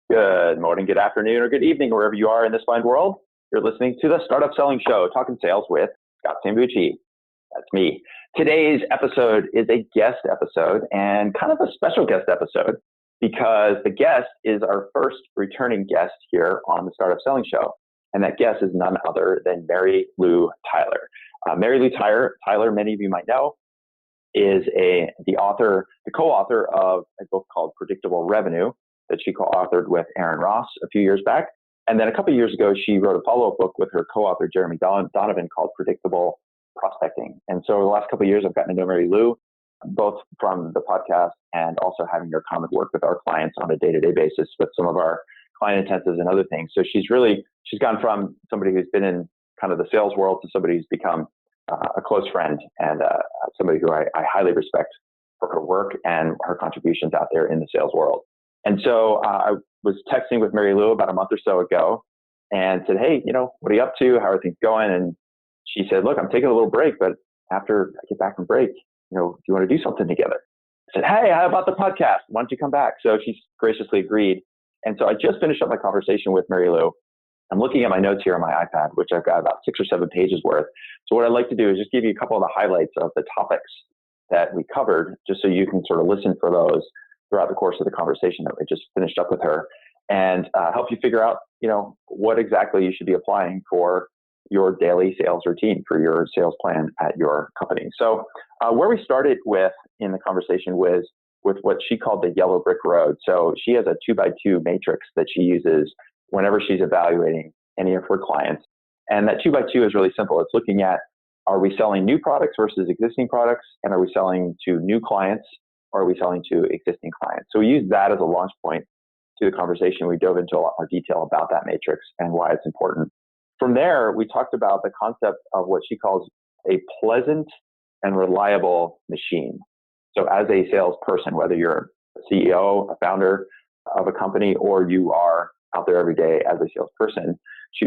Good morning, good afternoon, or good evening, wherever you are in this fine world. You're listening to the Startup Selling Show, Talking Sales with Scott Sambucci. That's me. Today's episode is a guest episode and kind of a special guest episode because the guest is our first returning guest here on the Startup Selling Show. And that guest is none other than Marylou Tyler. Marylou Tyler, many of you might know, is the co-author of a book called Predictable Revenue that she co-authored with Aaron Ross a few years back. And then a couple of years ago, she wrote a follow-up book with her co-author, Jeremy Donovan, called Predictable Prospecting. And so the last couple of years, I've gotten to know Marylou, both from the podcast and also having her come and work with our clients on a day-to-day basis with some of our client intensives and other things. So she's gone from somebody who's been in kind of the sales world to somebody who's become a close friend and somebody who I highly respect for her work and her contributions out there in the sales world. And so I was texting with Marylou about a month or so ago and said, hey, what are you up to? How are things going? And she said, look, I'm taking a little break, but after I get back from break, do you want to do something together? I said, hey, how about the podcast? Why don't you come back? So she's graciously agreed. And so I just finished up my conversation with Marylou. I'm looking at my notes here on my iPad, which I've got about 6 or 7 pages worth. So what I'd like to do is just give you a couple of the highlights of the topics that we covered, just so you can sort of listen for those throughout the course of the conversation that we just finished up with her, and help you figure out, what exactly you should be applying for your daily sales routine, for your sales plan at your company. So where we started with in the conversation was with what she called the yellow brick road. So she has a 2x2 matrix that she uses whenever she's evaluating any of her clients. And that 2x2 is really simple. It's looking at, are we selling new products versus existing products? And are we selling to new clients? Or are we selling to existing clients? So we use that as a launch point to the conversation. We dove into a lot more detail about that matrix and why it's important. From there, we talked about the concept of what she calls a pleasant and reliable machine. So as a salesperson, whether you're a CEO, a founder of a company, or you are out there every day as a salesperson,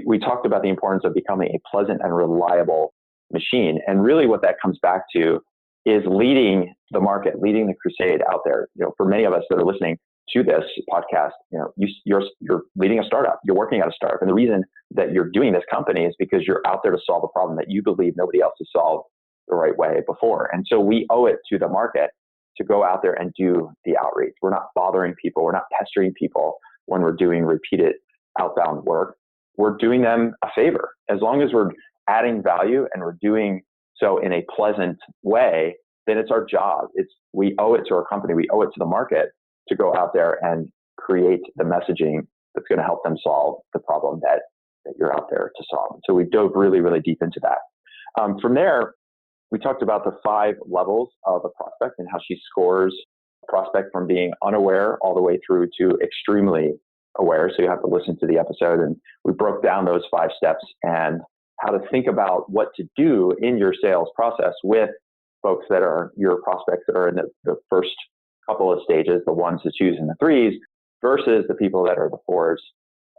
we talked about the importance of becoming a pleasant and reliable machine. And really what that comes back to is leading the market, leading the crusade out there. For many of us that are listening to this podcast, you're leading a startup, you're working at a startup. And the reason that you're doing this company is because you're out there to solve a problem that you believe nobody else has solved the right way before. And so we owe it to the market to go out there and do the outreach. We're not bothering people. We're not pestering people when we're doing repeated outbound work. We're doing them a favor. As long as we're adding value and we're doing so in a pleasant way, then it's our job. We owe it to our company. We owe it to the market to go out there and create the messaging that's going to help them solve the problem that you're out there to solve. So we dove really, really deep into that. From there, we talked about the 5 levels of a prospect and how she scores a prospect from being unaware all the way through to extremely aware. So you have to listen to the episode. And we broke down those 5 steps and how to think about what to do in your sales process with folks that are your prospects that are in the first couple of stages, the 1s, the 2s, and the 3s, versus the people that are the 4s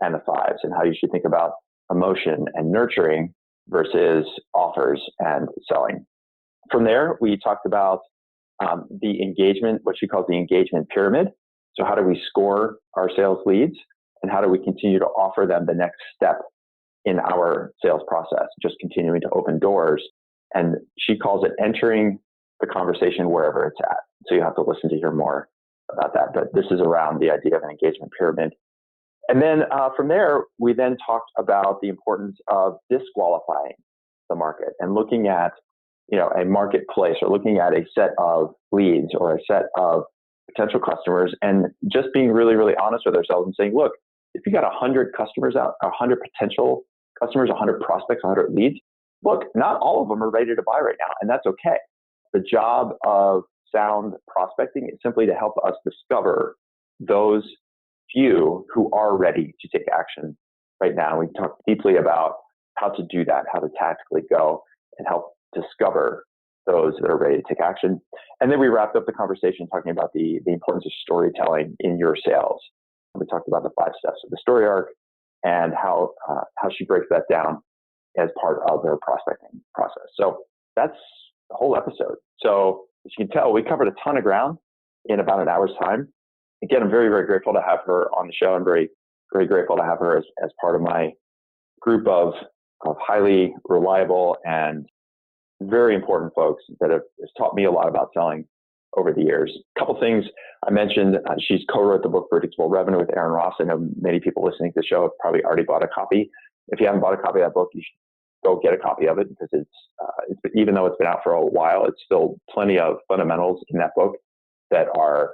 and the 5s, and how you should think about emotion and nurturing versus offers and selling. From there, we talked about the engagement, what she calls the engagement pyramid. So how do we score our sales leads, and how do we continue to offer them the next step in our sales process, just continuing to open doors. And she calls it entering the conversation wherever it's at. So you have to listen to hear more about that. But this is around the idea of an engagement pyramid. And then from there, we then talked about the importance of disqualifying the market and looking at, a marketplace, or looking at a set of leads or a set of potential customers, and just being really, really honest with ourselves and saying, look, if you got 100 customers out, 100 potential customers, 100 prospects, 100 leads, look, not all of them are ready to buy right now, and that's okay. The job of sound prospecting is simply to help us discover those few who are ready to take action right now. We talked deeply about how to do that, how to tactically go and help discover those that are ready to take action. And then we wrapped up the conversation talking about the importance of storytelling in your sales. We talked about the 5 steps of the story arc and how she breaks that down as part of their prospecting process. So that's the whole episode. So as you can tell, we covered a ton of ground in about an hour's time. again, I'm very, very grateful to have her on the show. I'm very, very grateful to have her as part of my group of highly reliable and very important folks that has taught me a lot about selling over the years. A couple things I mentioned. She's co-wrote the book Predictable Revenue with Aaron Ross. I know many people listening to the show have probably already bought a copy. If you haven't bought a copy of that book, you should go get a copy of it, because it's even though it's been out for a while, it's still plenty of fundamentals in that book that are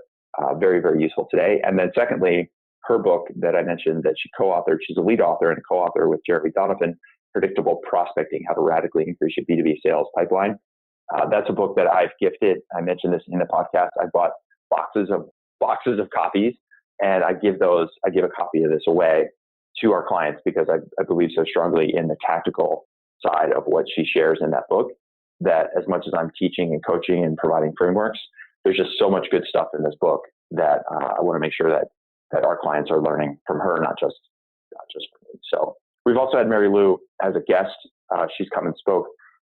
very, very useful today. And then secondly, her book that I mentioned that she co-authored, she's a lead author and co-author with Jeremy Donovan, Predictable Prospecting, How to Radically Increase Your B2B Sales Pipeline. That's a book that I've gifted. I mentioned this in the podcast. I bought boxes of copies, and I give a copy of this away to our clients, because I believe so strongly in the tactical side of what she shares in that book, that as much as I'm teaching and coaching and providing frameworks, there's just so much good stuff in this book that I want to make sure that our clients are learning from her, not just from me. So we've also had Marylou as a guest. She's come and spoke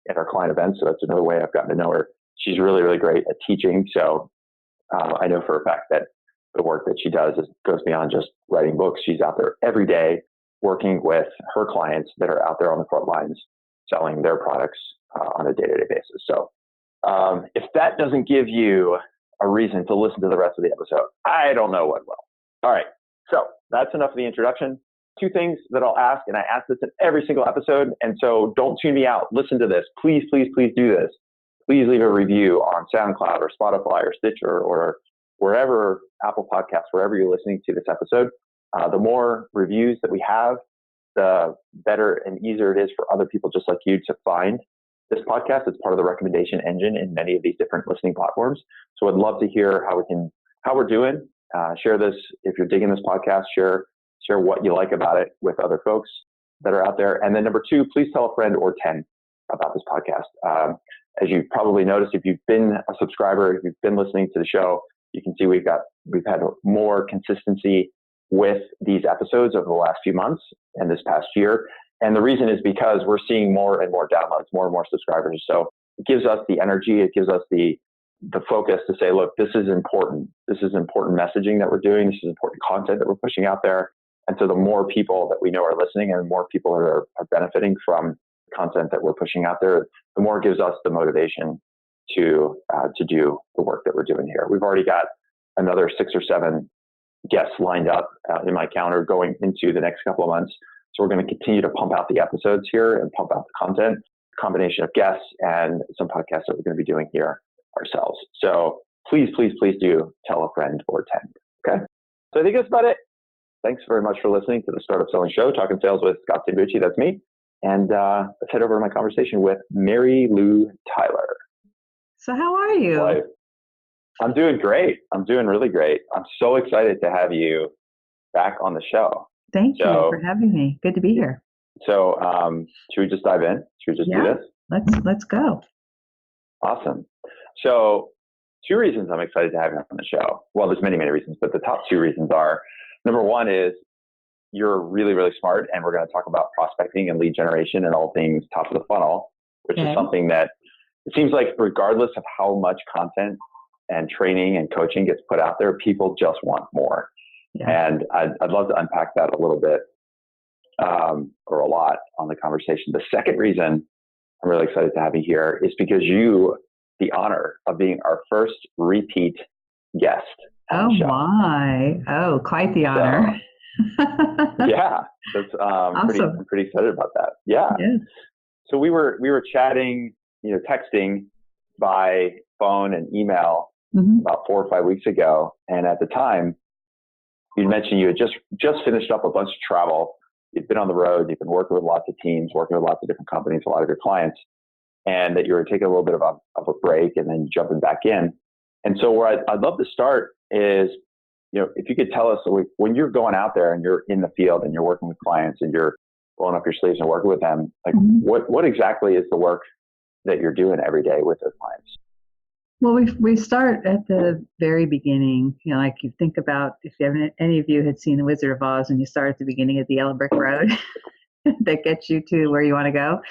at our client events, so that's another way I've gotten to know her. She's really, really great at teaching. So I know for a fact that the work that she does goes beyond just writing books. She's out there every day working with her clients that are out there on the front lines selling their products on a day-to-day basis. So if that doesn't give you a reason to listen to the rest of the episode, I don't know what will. All right. So that's enough of the introduction. Two things that I'll ask, and I ask this in every single episode, and so don't tune me out. Listen to this. Please, please, please do this. Please leave a review on SoundCloud or Spotify or Stitcher or wherever, Apple Podcasts, wherever you're listening to this episode. The more reviews that we have, the better and easier it is for other people just like you to find this podcast. It's part of the recommendation engine in many of these different listening platforms. So I'd love to hear how we're doing. Share this if you're digging this podcast. Share what you like about it with other folks that are out there. And then number two, please tell a friend or 10 about this podcast. As you probably noticed, if you've been a subscriber, if you've been listening to the show, you can see we've had more consistency with these episodes over the last few months and this past year. And the reason is because we're seeing more and more downloads, more and more subscribers. So it gives us the energy, it gives us the focus to say, look, this is important. This is important messaging that we're doing. This is important content that we're pushing out there. And so the more people that we know are listening and the more people that are benefiting from content that we're pushing out there, the more it gives us the motivation to do the work that we're doing here. We've already got another 6 or 7 guests lined up in my calendar going into the next couple of months. So we're going to continue to pump out the episodes here and pump out the content, combination of guests and some podcasts that we're going to be doing here ourselves. So please, please, please do tell a friend or 10. Okay. So I think that's about it. Thanks very much for listening to the Startup Selling Show, Talking Sales with Scott Sambucci. That's me. And let's head over to my conversation with Marylou Tyler. So how are you? Boy, I'm doing great. I'm doing really great. I'm so excited to have you back on the show. Thank you for having me. Good to be here. So should we just dive in? Should we just do this? Let's go. Awesome. So 2 reasons I'm excited to have you on the show. Well, there's many, many reasons, but the top 2 reasons are, number one is you're really, really smart, and we're going to talk about prospecting and lead generation and all things top of the funnel, which is something that it seems like regardless of how much content and training and coaching gets put out there, people just want more. Yeah. And I'd love to unpack that a little bit or a lot on the conversation. The second reason I'm really excited to have you here is because you, the honor of being our first repeat guest. Oh my! Oh, quite the honor. Yeah, that's awesome. I'm pretty excited about that. Yeah. Yes. So we were chatting, texting by phone and email about 4 or 5 weeks ago, and at the time, you mentioned you had just finished up a bunch of travel. You've been on the road. You've been working with lots of teams, working with lots of different companies, a lot of your clients, and that you were taking a little bit of a break and then jumping back in. And so where I'd love to start is, if you could tell us, when you're going out there and you're in the field and you're working with clients and you're rolling up your sleeves and working with them, like what exactly is the work that you're doing every day with those clients? Well, we start at the very beginning. Like you think about if any of you had seen The Wizard of Oz and you start at the beginning of the yellow brick road that gets you to where you want to go.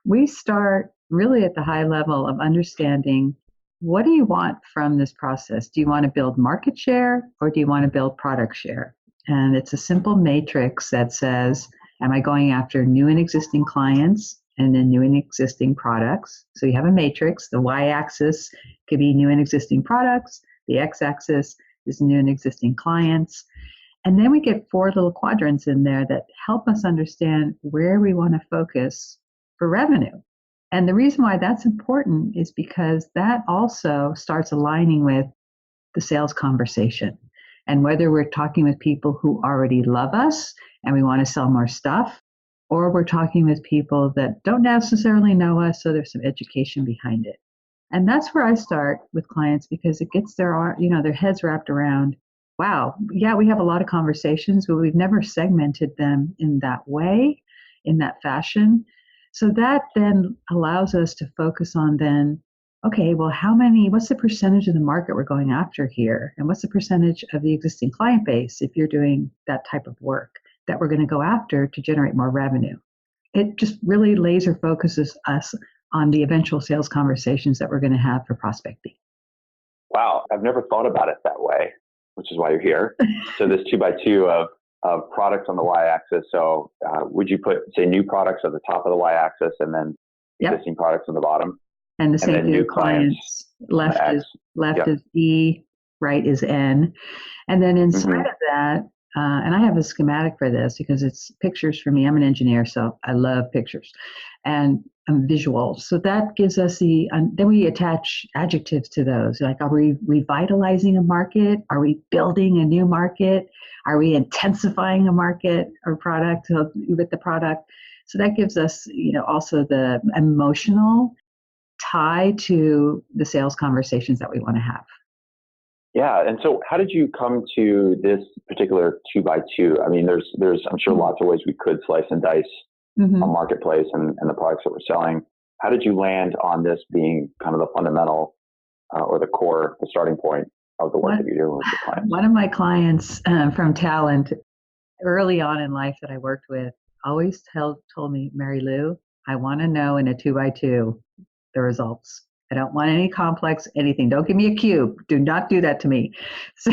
We start really at the high level of understanding what do you want from this process? Do you want to build market share or do you want to build product share? And it's a simple matrix that says, am I going after new and existing clients and then new and existing products? So you have a matrix. The y-axis could be new and existing products. The x-axis is new and existing clients. And then we get 4 little quadrants in there that help us understand where we want to focus for revenue. And the reason why that's important is because that also starts aligning with the sales conversation. And whether we're talking with people who already love us and we want to sell more stuff, or we're talking with people that don't necessarily know us, so there's some education behind it. And that's where I start with clients because it gets their heads wrapped around, wow, yeah, we have a lot of conversations, but we've never segmented them in that way, in that fashion. So that then allows us to focus on then, okay, well, what's the percentage of the market we're going after here? And what's the percentage of the existing client base if you're doing that type of work that we're going to go after to generate more revenue? It just really laser focuses us on the eventual sales conversations that we're going to have for prospecting. Wow, I've never thought about it that way, which is why you're here. So this 2x2 of products on the y-axis. So would you put, say, new products at the top of the y-axis and then existing products on the bottom? And the same thing with clients. Left is E, right is N. And then inside of that, and I have a schematic for this because it's pictures for me. I'm an engineer, so I love pictures and visuals. So that gives us then we attach adjectives to those. Like, are we revitalizing a market? Are we building a new market? Are we intensifying a market or product with the product? So that gives us, also the emotional tie to the sales conversations that we want to have. Yeah. And so how did you come to this particular 2x2? I mean, there's I'm sure lots of ways we could slice and dice a marketplace and the products that we're selling. How did you land on this being kind of the fundamental or the core, the starting point of the work that you're doing with your clients? One of my clients from Talend early on in life that I worked with always told me, Marylou, I want to know in a 2x2 the results. I don't want any complex anything. Don't give me a cube. Do not do that to me. So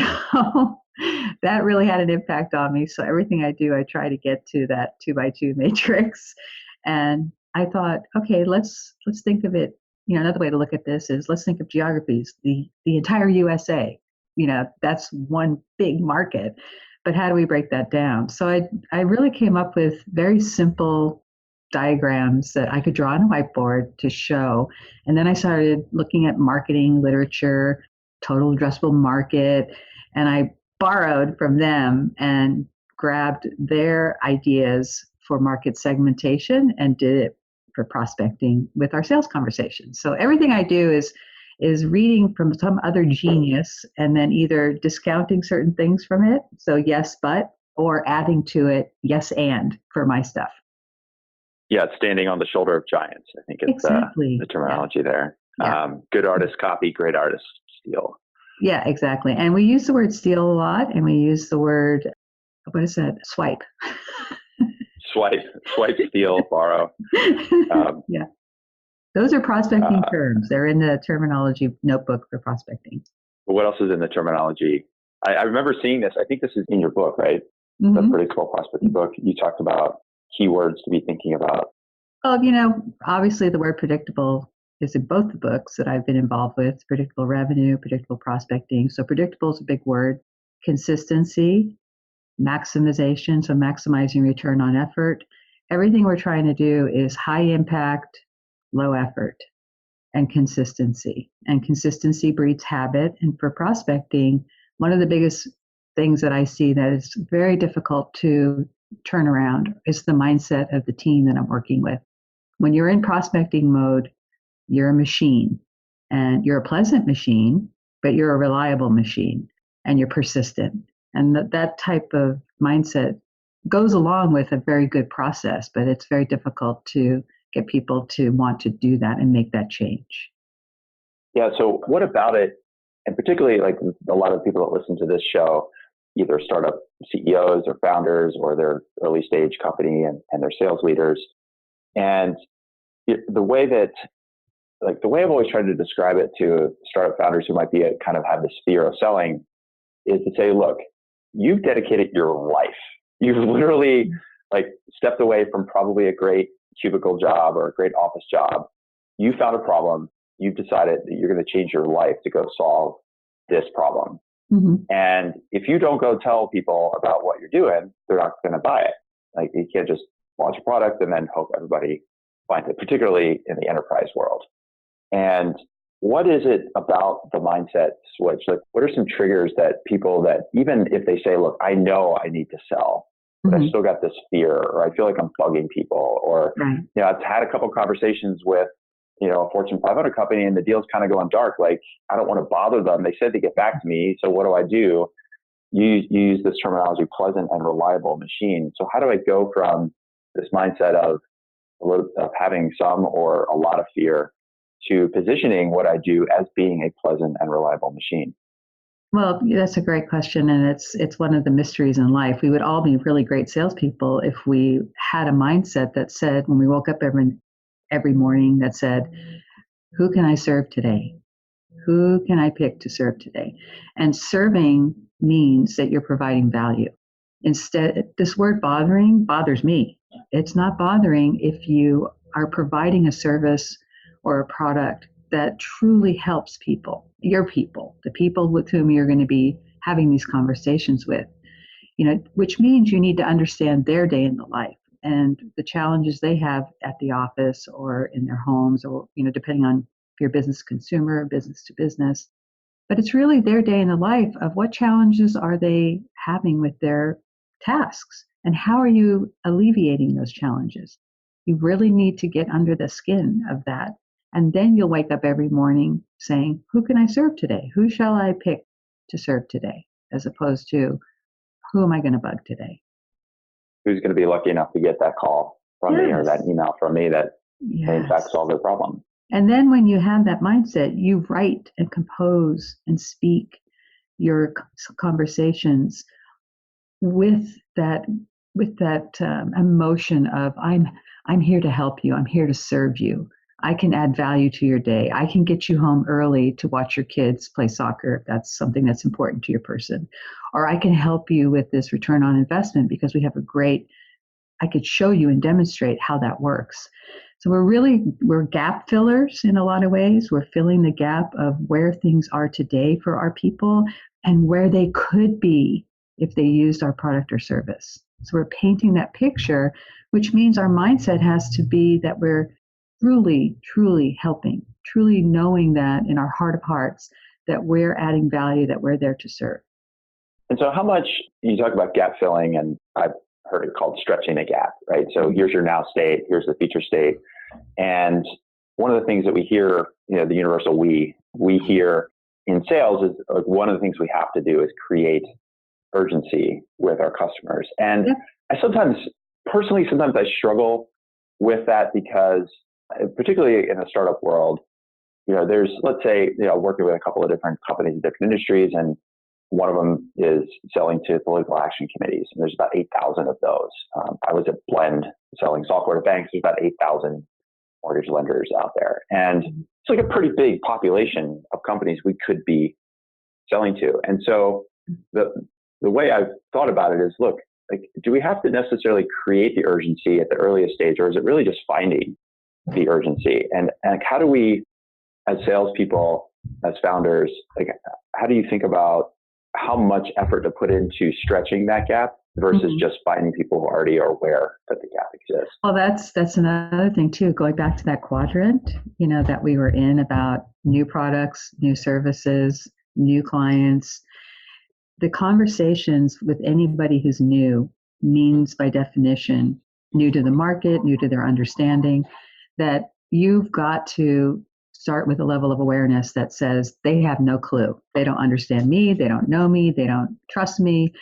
that really had an impact on me. So everything I do, I try to get to that 2x2 matrix. And I thought, okay, let's think of it. Another way to look at this is let's think of geographies. The entire USA. That's one big market. But how do we break that down? So I really came up with very simple diagrams that I could draw on a whiteboard to show. And then I started looking at marketing literature, total addressable market, and I borrowed from them and grabbed their ideas for market segmentation and did it for prospecting with our sales conversations. So everything I do is reading from some other genius and then either discounting certain things from it, so yes, but, or adding to it, yes, and for my stuff. Yeah, it's standing on the shoulder of giants. I think it's the terminology there. Yeah. Good artists copy, great artists steal. Yeah, exactly. And we use the word steal a lot, and we use the word, what is that? Swipe. Swipe, steal, borrow. Yeah. Those are prospecting terms. They're in the terminology notebook for prospecting. What else is in the terminology? I remember seeing this. I think this is in your book, right? The Predictable Prospecting book. You talked about keywords to be thinking about. Well, obviously the word predictable is in both the books that I've been involved with, predictable revenue, predictable prospecting. So predictable is a big word. Consistency, maximization, so maximizing return on effort. Everything we're trying to do is high impact, low effort, and consistency. And consistency breeds habit. And for prospecting, one of the biggest things that I see that is very difficult to turn around is the mindset of the team that I'm working with. When you're in prospecting mode, you're a machine, and you're a pleasant machine, but you're a reliable machine, and you're persistent. And that type of mindset goes along with a very good process, but it's very difficult to get people to want to do that and make that change. Yeah. So what about it? And particularly like a lot of people that listen to this show, either startup CEOs or founders or their early stage company and their sales leaders. And the way that like the way I've always tried to describe it to startup founders who might be kind of have this fear of selling is to say, look, you've dedicated your life. You've literally like stepped away from probably a great cubicle job or a great office job. You found a problem. You've decided that you're going to change your life to go solve this problem. Mm-hmm. And if you don't go tell people about what you're doing, they're not going to buy it. Like you can't just launch a product and then hope everybody finds it, particularly in the enterprise world. And what is it about the mindset switch? Like, what are some triggers that people that even if they say, look, I know I need to sell, but Mm-hmm. I still got this fear, or I feel like I'm bugging people, or, Right. I've had a couple conversations with, a Fortune 500 company and the deal's kind of going dark. Like, I don't want to bother them. They said to get back to me. So what do? You use this terminology, pleasant and reliable machine. So how do I go from this mindset of having some or a lot of fear to positioning what I do as being a pleasant and reliable machine? Well, that's a great question, and it's one of the mysteries in life. We would all be really great salespeople if we had a mindset that said, when we woke up every morning, that said, "Who can I serve today? Who can I pick to serve today?" And serving means that you're providing value. Instead, this word bothering bothers me. It's not bothering if you are providing a service or a product that truly helps people, your people, the people with whom you're going to be having these conversations with, which means you need to understand their day in the life and the challenges they have at the office or in their homes, or, depending on if you're business to consumer, business to business. But it's really their day in the life of what challenges are they having with their tasks and how are you alleviating those challenges? You really need to get under the skin of that. And then you'll wake up every morning saying, who can I serve today? Who shall I pick to serve today? As opposed to, who am I going to bug today? Who's going to be lucky enough to get that call from me or that email from me that may in fact solve their problem? And then when you have that mindset, you write and compose and speak your conversations with that emotion of I'm here to help you. I'm here to serve you. I can add value to your day. I can get you home early to watch your kids play soccer if that's something that's important to your person. Or I can help you with this return on investment because I could show you and demonstrate how that works. So we're gap fillers in a lot of ways. We're filling the gap of where things are today for our people and where they could be if they used our product or service. So we're painting that picture, which means our mindset has to be that we're truly, truly helping, truly knowing that in our heart of hearts that we're adding value, that we're there to serve. And so how much, you talk about gap filling, and I've heard it called stretching a gap, right? So here's your now state, here's the future state. And one of the things that we hear, the universal we hear in sales is one of the things we have to do is create urgency with our customers. And I sometimes I struggle with that because particularly in the startup world, there's, let's say, working with a couple of different companies in different industries, and one of them is selling to political action committees. And there's about 8,000 of those. I was at Blend selling software to banks. There's about 8,000 mortgage lenders out there. And it's like a pretty big population of companies we could be selling to. And so the way I've thought about it is, look, like, do we have to necessarily create the urgency at the earliest stage, or is it really just finding the urgency? And how do we, as salespeople, as founders, like, how do you think about how much effort to put into stretching that gap versus just finding people who already are aware that the gap exists? Well, that's another thing too, going back to that quadrant, that we were in about new products, new services, new clients. The conversations with anybody who's new means by definition, new to the market, new to their understanding, that you've got to start with a level of awareness that says they have no clue. They don't understand me. They don't know me. They don't trust me.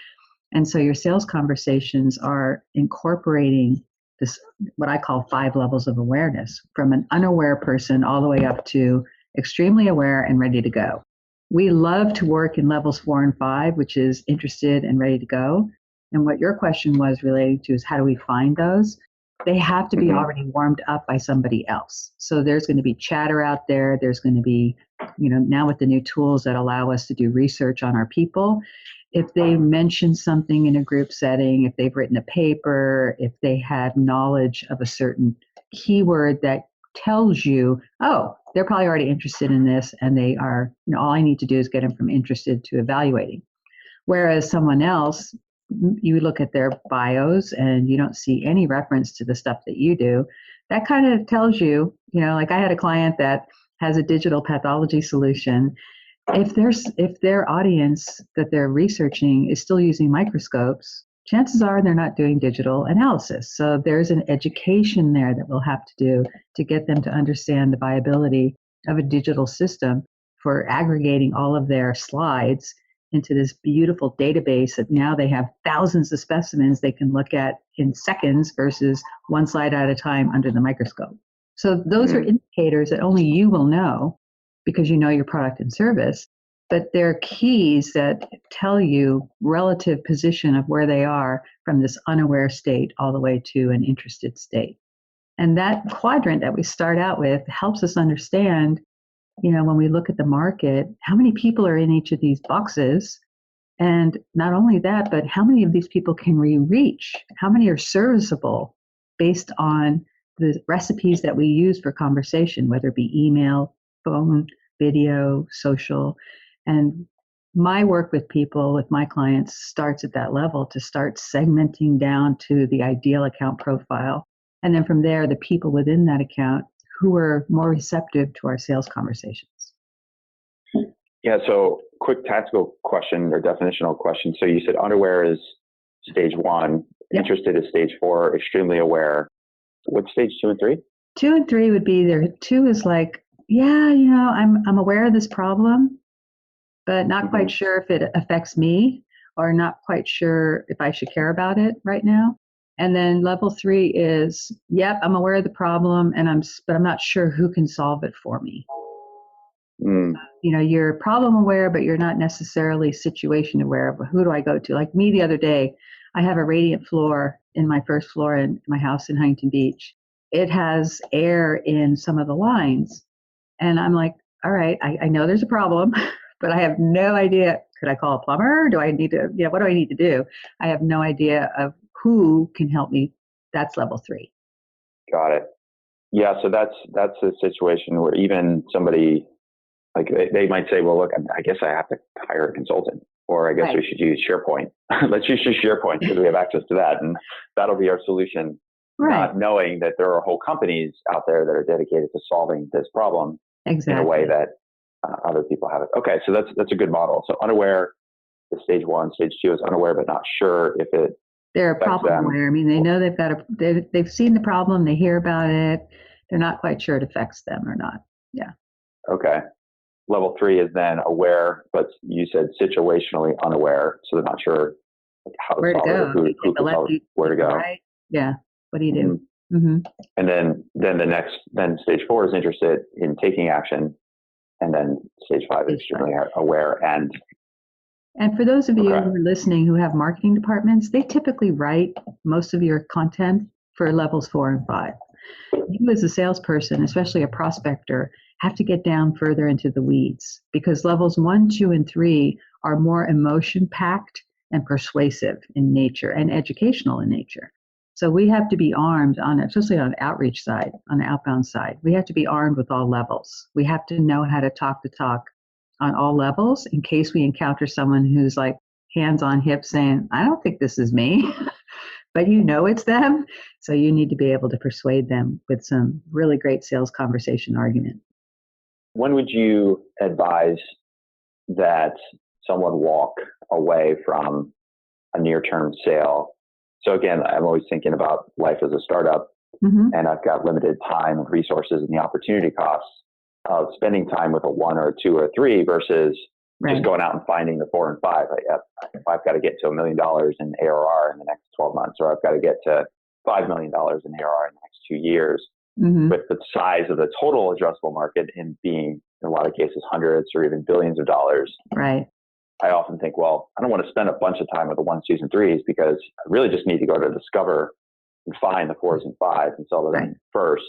And so your sales conversations are incorporating this, what I call 5 levels of awareness, from an unaware person all the way up to extremely aware and ready to go. We love to work in levels 4 and 5, which is interested and ready to go. And what your question was related to is how do we find those? they have to be already warmed up by somebody else. So there's going to be chatter out there. There's going to be, now with the new tools that allow us to do research on our people, if they mention something in a group setting, if they've written a paper, if they have knowledge of a certain keyword that tells you, oh, they're probably already interested in this, and they are, all I need to do is get them from interested to evaluating. Whereas someone else, you look at their bios and you don't see any reference to the stuff that you do. That kind of tells you, like I had a client that has a digital pathology solution. If their audience that they're researching is still using microscopes, chances are they're not doing digital analysis. So there's an education there that we'll have to do to get them to understand the viability of a digital system for aggregating all of their slides into this beautiful database that now they have thousands of specimens they can look at in seconds versus one slide at a time under the microscope. So those are indicators that only you will know because you know your product and service, but they're keys that tell you relative position of where they are from this unaware state all the way to an interested state. And that quadrant that we start out with helps us understand, when we look at the market, how many people are in each of these boxes. And not only that, but how many of these people can we reach? How many are serviceable based on the recipes that we use for conversation, whether it be email, phone, video, social. And my work with people, with my clients, starts at that level to start segmenting down to the ideal account profile. And then from there, the people within that account who are more receptive to our sales conversations. Yeah, so quick tactical question or definitional question. So you said unaware is stage 1, interested is stage 4, extremely aware. What's stage 2 and 3? 2 and 3 would be there. 2 is like, I'm aware of this problem, but not quite sure if it affects me or not quite sure if I should care about it right now. And then level 3 is, I'm aware of the problem, but I'm not sure who can solve it for me. You're problem aware, but you're not necessarily situation aware of who do I go to. Like me the other day, I have a radiant floor in my first floor in my house in Huntington Beach. It has air in some of the lines. And I'm like, all right, I know there's a problem, but I have no idea. Could I call a plumber? Do I need to, what do I need to do? I have no idea of who can help me. That's level 3. Got it. Yeah, so that's a situation where even somebody, like they might say, well, look, I guess I have to hire a consultant, or I guess we should use SharePoint. Let's use SharePoint because we have access to that, and that'll be our solution. Right. Not knowing that there are whole companies out there that are dedicated to solving this problem in a way that other people have it. Okay, so that's a good model. So unaware is stage 1. Stage 2 is unaware but not sure if it. They're problem aware. I mean, they know they've seen the problem, they hear about it. They're not quite sure it affects them or not. Yeah. Okay. Level 3 is then aware, but you said situationally unaware, so they're not sure how to where solve to go. it, who can solve it, where to go. Right? Yeah. What do you do? Mm-hmm. And then stage 4 is interested in taking action, and then stage 5 is extremely aware and. And for those of you who are listening who have marketing departments, they typically write most of your content for levels 4 and 5. You as a salesperson, especially a prospector, have to get down further into the weeds because levels 1, 2, and 3 are more emotion-packed and persuasive in nature and educational in nature. So we have to be armed especially on the outreach side, on the outbound side. We have to be armed with all levels. We have to know how to talk the talk on all levels in case we encounter someone who's like hands on hips saying, I don't think this is me, but it's them. So you need to be able to persuade them with some really great sales conversation argument. When would you advise that someone walk away from a near-term sale? So again, I'm always thinking about life as a startup, and I've got limited time and resources and the opportunity costs of spending time with a 1 or a 2 or a 3 versus just going out and finding the 4 and 5. If I've got to get to $1 million in ARR in the next 12 months, or I've got to get to $5 million in ARR in the next 2 years, with the size of the total addressable market in being, in a lot of cases, hundreds or even billions of dollars. Right. I often think, well, I don't want to spend a bunch of time with the 1s, 2s, and 3s because I really just need to go to discover and find the 4s and 5s and sell them Right. first.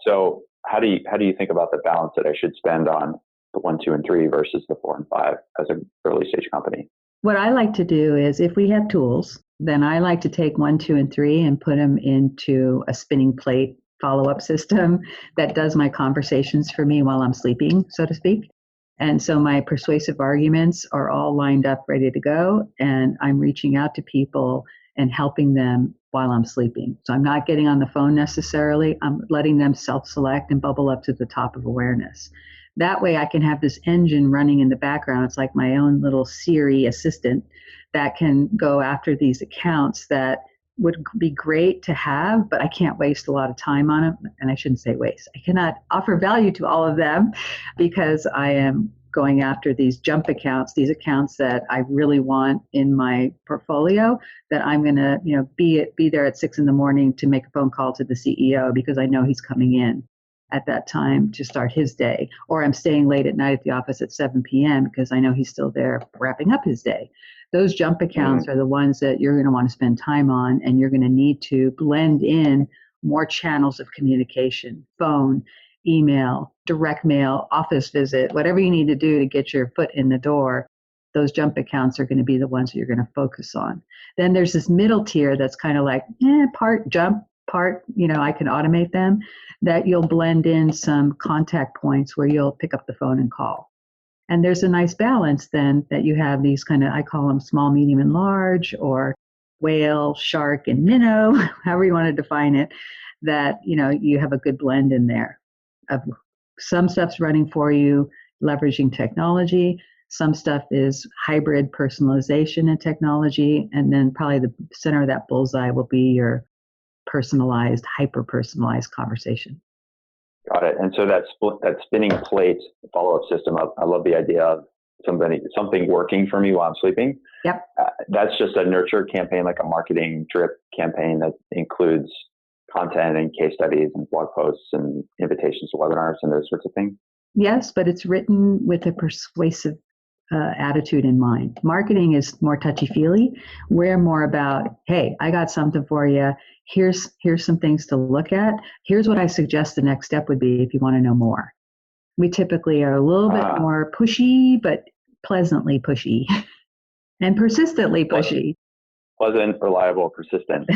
So how do you think about the balance that I should spend on the 1, 2, and 3 versus the 4 and 5 as an early stage company? What I like to do is if we have tools, then I like to take 1, 2, and 3 and put them into a spinning plate follow-up system that does my conversations for me while I'm sleeping, so to speak. And so my persuasive arguments are all lined up, ready to go. And I'm reaching out to people and helping them while I'm sleeping. So I'm not getting on the phone necessarily. I'm letting them self-select and bubble up to the top of awareness. That way I can have this engine running in the background. It's like my own little Siri assistant that can go after these accounts that would be great to have, but I can't waste a lot of time on them. And I shouldn't say waste. I cannot offer value to all of them because I am going after these jump accounts, these accounts that I really want in my portfolio, that I'm going to, be there at 6 a.m. to make a phone call to the CEO because I know he's coming in at that time to start his day, or I'm staying late at night at the office at 7 p.m. because I know he's still there wrapping up his day. Those jump accounts are the ones that you're going to want to spend time on, and you're going to need to blend in more channels of communication: phone, email, direct mail, office visit, whatever you need to do to get your foot in the door. Those jump accounts are going to be the ones that you're going to focus on. Then there's this middle tier that's kind of like part jump, part, I can automate them, that you'll blend in some contact points where you'll pick up the phone and call. And there's a nice balance then that you have these kind of, I call them small, medium, and large, or whale, shark, and minnow, however you want to define it, that, you have a good blend in there of some stuff's running for you, leveraging technology. Some stuff is hybrid personalization and technology. And then probably the center of that bullseye will be your personalized, hyper-personalized conversation. Got it. And so that spinning plate follow-up system, I love the idea of something working for me while I'm sleeping. Yep. That's just a nurture campaign, like a marketing drip campaign that includes content and case studies and blog posts and invitations to webinars and those sorts of things. Yes, but it's written with a persuasive attitude in mind. Marketing is more touchy-feely. We're more about, hey, I got something for you. Here's some things to look at. Here's what I suggest the next step would be if you want to know more. We typically are a little bit more pushy, but pleasantly pushy and persistently pushy. Pleasant, reliable, persistent.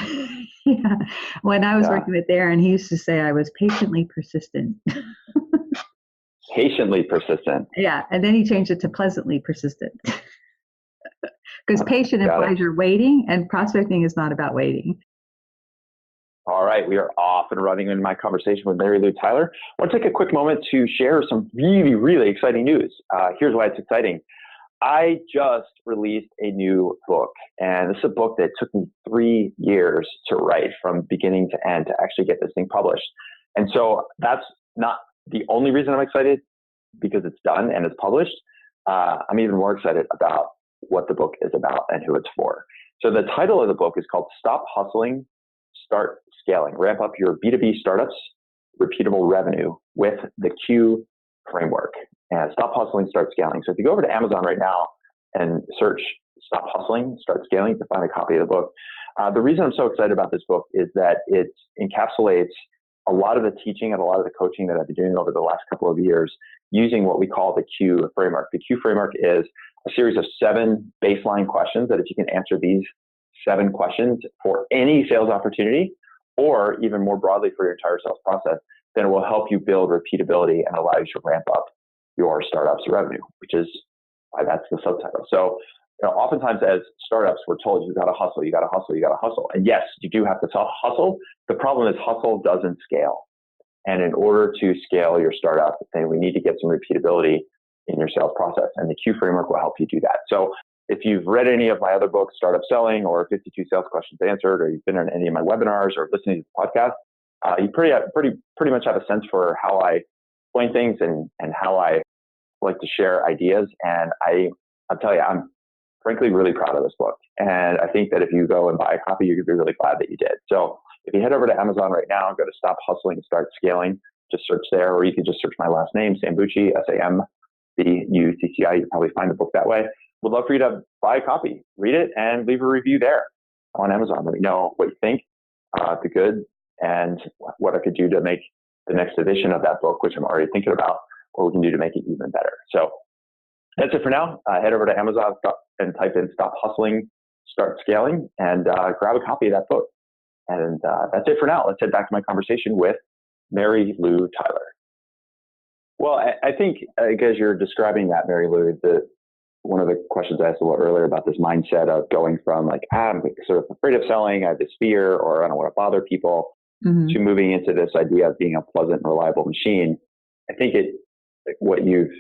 Yeah. When I was working with Darren, he used to say I was patiently persistent. Patiently persistent. Yeah, and then he changed it to pleasantly persistent. Because patient implies you're waiting, and prospecting is not about waiting. All right, we are off and running in my conversation with Marylou Tyler. I want to take a quick moment to share some really, really exciting news. Here's why it's exciting. I just released a new book, and this is a book that took me 3 years to write from beginning to end to actually get this thing published. And so that's not the only reason I'm excited, because it's done and it's published. I'm even more excited about what the book is about and who it's for. So the title of the book is called Stop Hustling, Start Scaling. Ramp up your B2B startups, repeatable revenue with the Q framework. And Stop Hustling, Start Scaling. So if you go over to Amazon right now and search Stop Hustling, Start Scaling, you can find a copy of the book. The reason I'm so excited about this book is that it encapsulates a lot of the teaching and a lot of the coaching that I've been doing over the last couple of years using what we call the Q framework. The Q framework is a series of 7 baseline questions that if you can answer these 7 questions for any sales opportunity, or even more broadly for your entire sales process, then it will help you build repeatability and allow you to ramp up your startup's revenue, which is why that's the subtitle. So, oftentimes as startups, we're told you got to hustle, you got to hustle, you got to hustle. And yes, you do have to hustle. The problem is hustle doesn't scale. And in order to scale your startup, then we need to get some repeatability in your sales process. And the Q framework will help you do that. So if you've read any of my other books, Startup Selling or 52 Sales Questions Answered, or you've been on any of my webinars or listening to the podcast, you pretty much have a sense for how I explain things and how I like to share ideas. And I'll tell you, I'm frankly really proud of this book. And I think that if you go and buy a copy, you're going to be really glad that you did. So if you head over to Amazon right now and go to Stop Hustling, Start Scaling, just search there, or you can just search my last name, Sambucci, Sambucci. You'll probably find the book that way. Would love for you to buy a copy, read it, and leave a review there on Amazon. Let me know what you think. the good, and what I could do to make the next edition of that book, which I'm already thinking about, what we can do to make it even better. So that's it for now. Head over to Amazon and type in Stop Hustling, Start Scaling, and grab a copy of that book. And that's it for now. Let's head back to my conversation with Marylou Tyler. Well, I think as you're describing that, Marylou, one of the questions I asked a little earlier about this mindset of going from like, I'm sort of afraid of selling, I have this fear, or I don't want to bother people, to moving into this idea of being a pleasant and reliable machine. I think what you've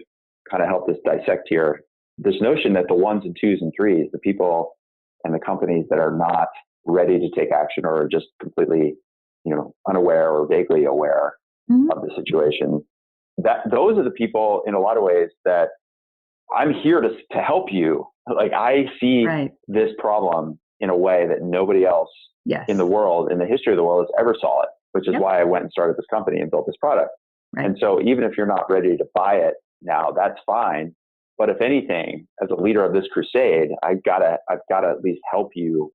kind of helped us dissect here, this notion that the ones and twos and threes, the people and the companies that are not ready to take action or are just completely, unaware or vaguely aware of the situation, that those are the people in a lot of ways that I'm here to help you. Like I see this problem in a way that nobody else in the world, in the history of the world, has ever saw it, which is why I went and started this company and built this product. Right. And so even if you're not ready to buy it now, that's fine. But if anything, as a leader of this crusade, I've got to at least help you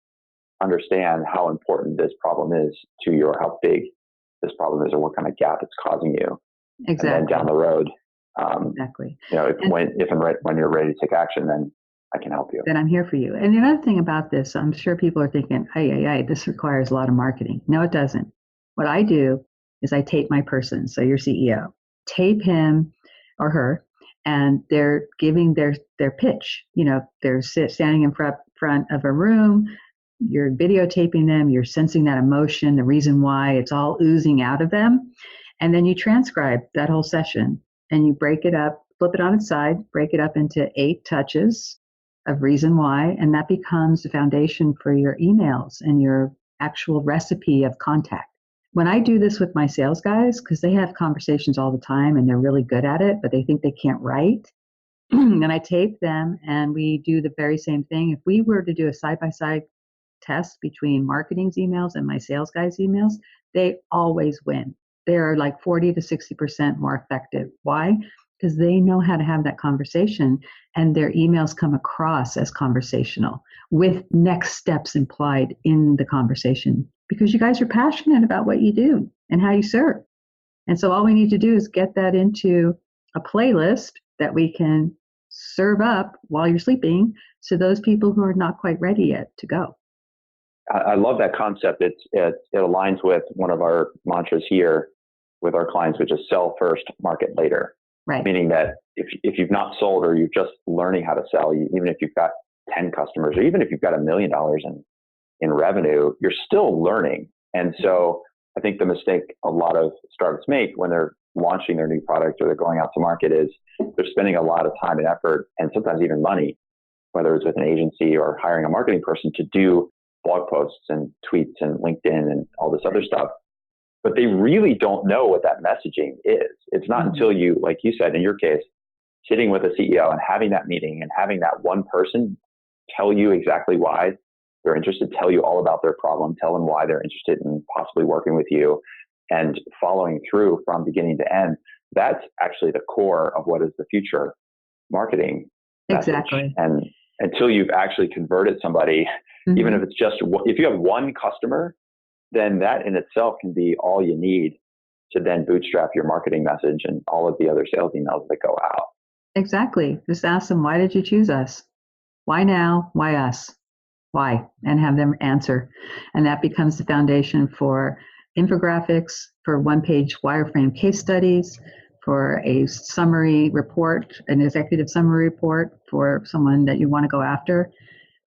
understand how important this problem is to you, or how big this problem is, or what kind of gap it's causing you. Exactly. And then down the road, when you're ready to take action, then I can help you. Then I'm here for you. And the other thing about this, I'm sure people are thinking, this requires a lot of marketing. No, it doesn't. What I do is I tape my person, so your CEO, tape him or her, and they're giving their pitch. They're standing in front of a room, you're videotaping them, you're sensing that emotion, the reason why, it's all oozing out of them. And then you transcribe that whole session and you break it up, flip it on its side, break it up into 8 touches of reason why, and that becomes the foundation for your emails and your actual recipe of contact. When I do this with my sales guys, because they have conversations all the time and they're really good at it, but they think they can't write, and I tape them and we do the very same thing. If we were to do a side-by-side test between marketing's emails and my sales guys' emails, they always win. They're like 40 to 60% more effective. Why? Because they know how to have that conversation and their emails come across as conversational with next steps implied in the conversation, because you guys are passionate about what you do and how you serve. And so all we need to do is get that into a playlist that we can serve up while you're sleeping to those people who are not quite ready yet to go. I love that concept. It aligns with one of our mantras here with our clients, which is sell first, market later. Right. Meaning that if you've not sold, or you're just learning how to sell, even if you've got 10 customers, or even if you've got $1 million in revenue, you're still learning. And so I think the mistake a lot of startups make when they're launching their new product or they're going out to market is they're spending a lot of time and effort, and sometimes even money, whether it's with an agency or hiring a marketing person, to do blog posts and tweets and LinkedIn and all this other stuff. But they really don't know what that messaging is. It's not until you, like you said, in your case, sitting with a CEO and having that meeting and having that one person tell you exactly why they're interested, tell you all about their problem, tell them why they're interested in possibly working with you, and following through from beginning to end. That's actually the core of what is the future marketing message. Exactly. And until you've actually converted somebody, even if it's if you have one customer, then that in itself can be all you need to then bootstrap your marketing message and all of the other sales emails that go out. Exactly. Just ask them, why did you choose us? Why now? Why us? Why? And have them answer. And that becomes the foundation for infographics, for one-page wireframe case studies, for a summary report, an executive summary report for someone that you want to go after.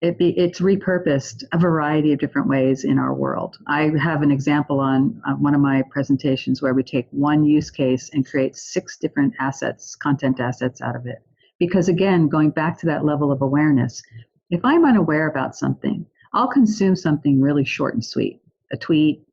It's repurposed a variety of different ways in our world. I have an example on one of my presentations where we take one use case and create 6 different assets, content assets out of it. Because again, going back to that level of awareness, if I'm unaware about something, I'll consume something really short and sweet, a tweet,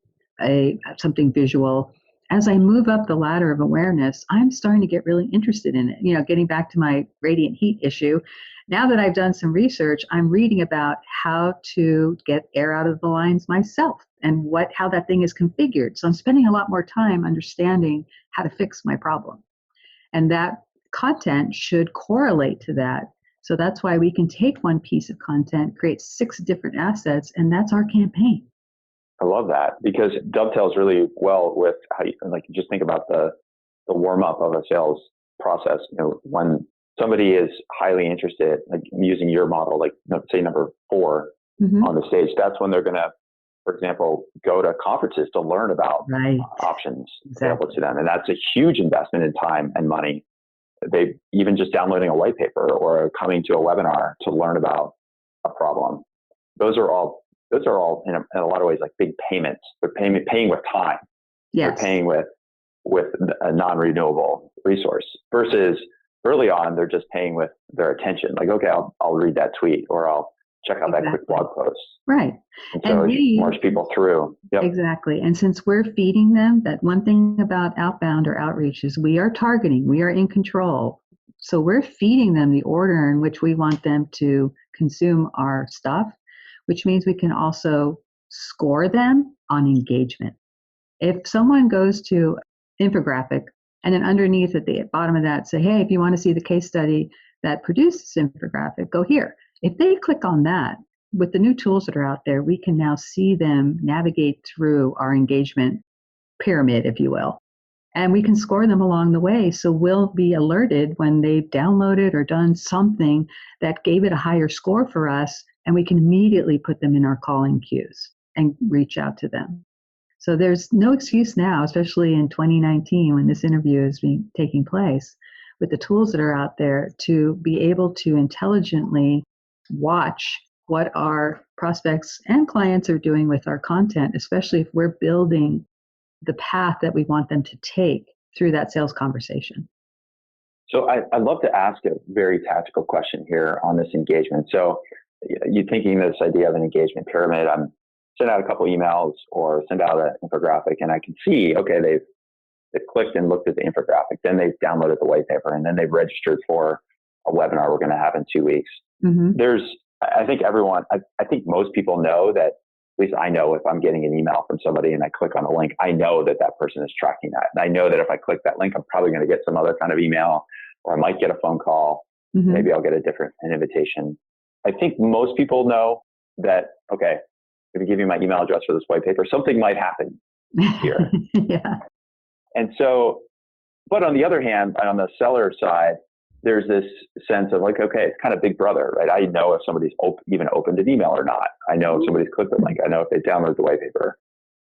something visual. As I move up the ladder of awareness, I'm starting to get really interested in it. Getting back to my radiant heat issue, now that I've done some research, I'm reading about how to get air out of the lines myself and how that thing is configured. So I'm spending a lot more time understanding how to fix my problem. And that content should correlate to that. So that's why we can take one piece of content, create 6 different assets, and that's our campaign. I love that because it dovetails really well with how you like just think about the warm up of a sales process. When somebody is highly interested, like using your model, like say number 4 on the stage, that's when they're going to, for example, go to conferences to learn about options available to them. And that's a huge investment in time and money. They even just downloading a white paper or coming to a webinar to learn about a problem. Those are all in a lot of ways like big payments. They're paying with time. Yes. They're paying with a non-renewable resource versus early on, they're just paying with their attention. Like, okay, I'll read that tweet or I'll check out that quick blog post. Right. And so you march people through. Yep. Exactly. And since we're feeding them, that one thing about outbound or outreach is we are targeting, we are in control. So we're feeding them the order in which we want them to consume our stuff, which means we can also score them on engagement. If someone goes to infographic and then underneath at the bottom of that say, hey, if you want to see the case study that produced this infographic, go here. If they click on that, with the new tools that are out there, we can now see them navigate through our engagement pyramid, if you will. And we can score them along the way. So we'll be alerted when they've downloaded or done something that gave it a higher score for us, and we can immediately put them in our calling queues and reach out to them. So there's no excuse now, especially in 2019 when this interview is taking place, with the tools that are out there to be able to intelligently watch what our prospects and clients are doing with our content, especially if we're building the path that we want them to take through that sales conversation. So I'd love to ask a very tactical question here on this engagement. So you're thinking this idea of an engagement pyramid. I'm send out a couple emails or send out an infographic and I can see, okay, they've clicked and looked at the infographic, then they've downloaded the white paper, and then they've registered for a webinar we're going to have in 2 weeks. I think most people know that, at least I know if I'm getting an email from somebody and I click on a link, I know that person is tracking that. And I know that if I click that link, I'm probably going to get some other kind of email, or I might get a phone call. Maybe I'll get an invitation. I think most people know that, okay, if you give me my email address for this white paper, something might happen here. Yeah. And so, but on the other hand, on the seller side, there's this sense of like, okay, it's kind of big brother, right? I know if somebody's even opened an email or not. I know if somebody's clicked the link. I know if they downloaded the white paper,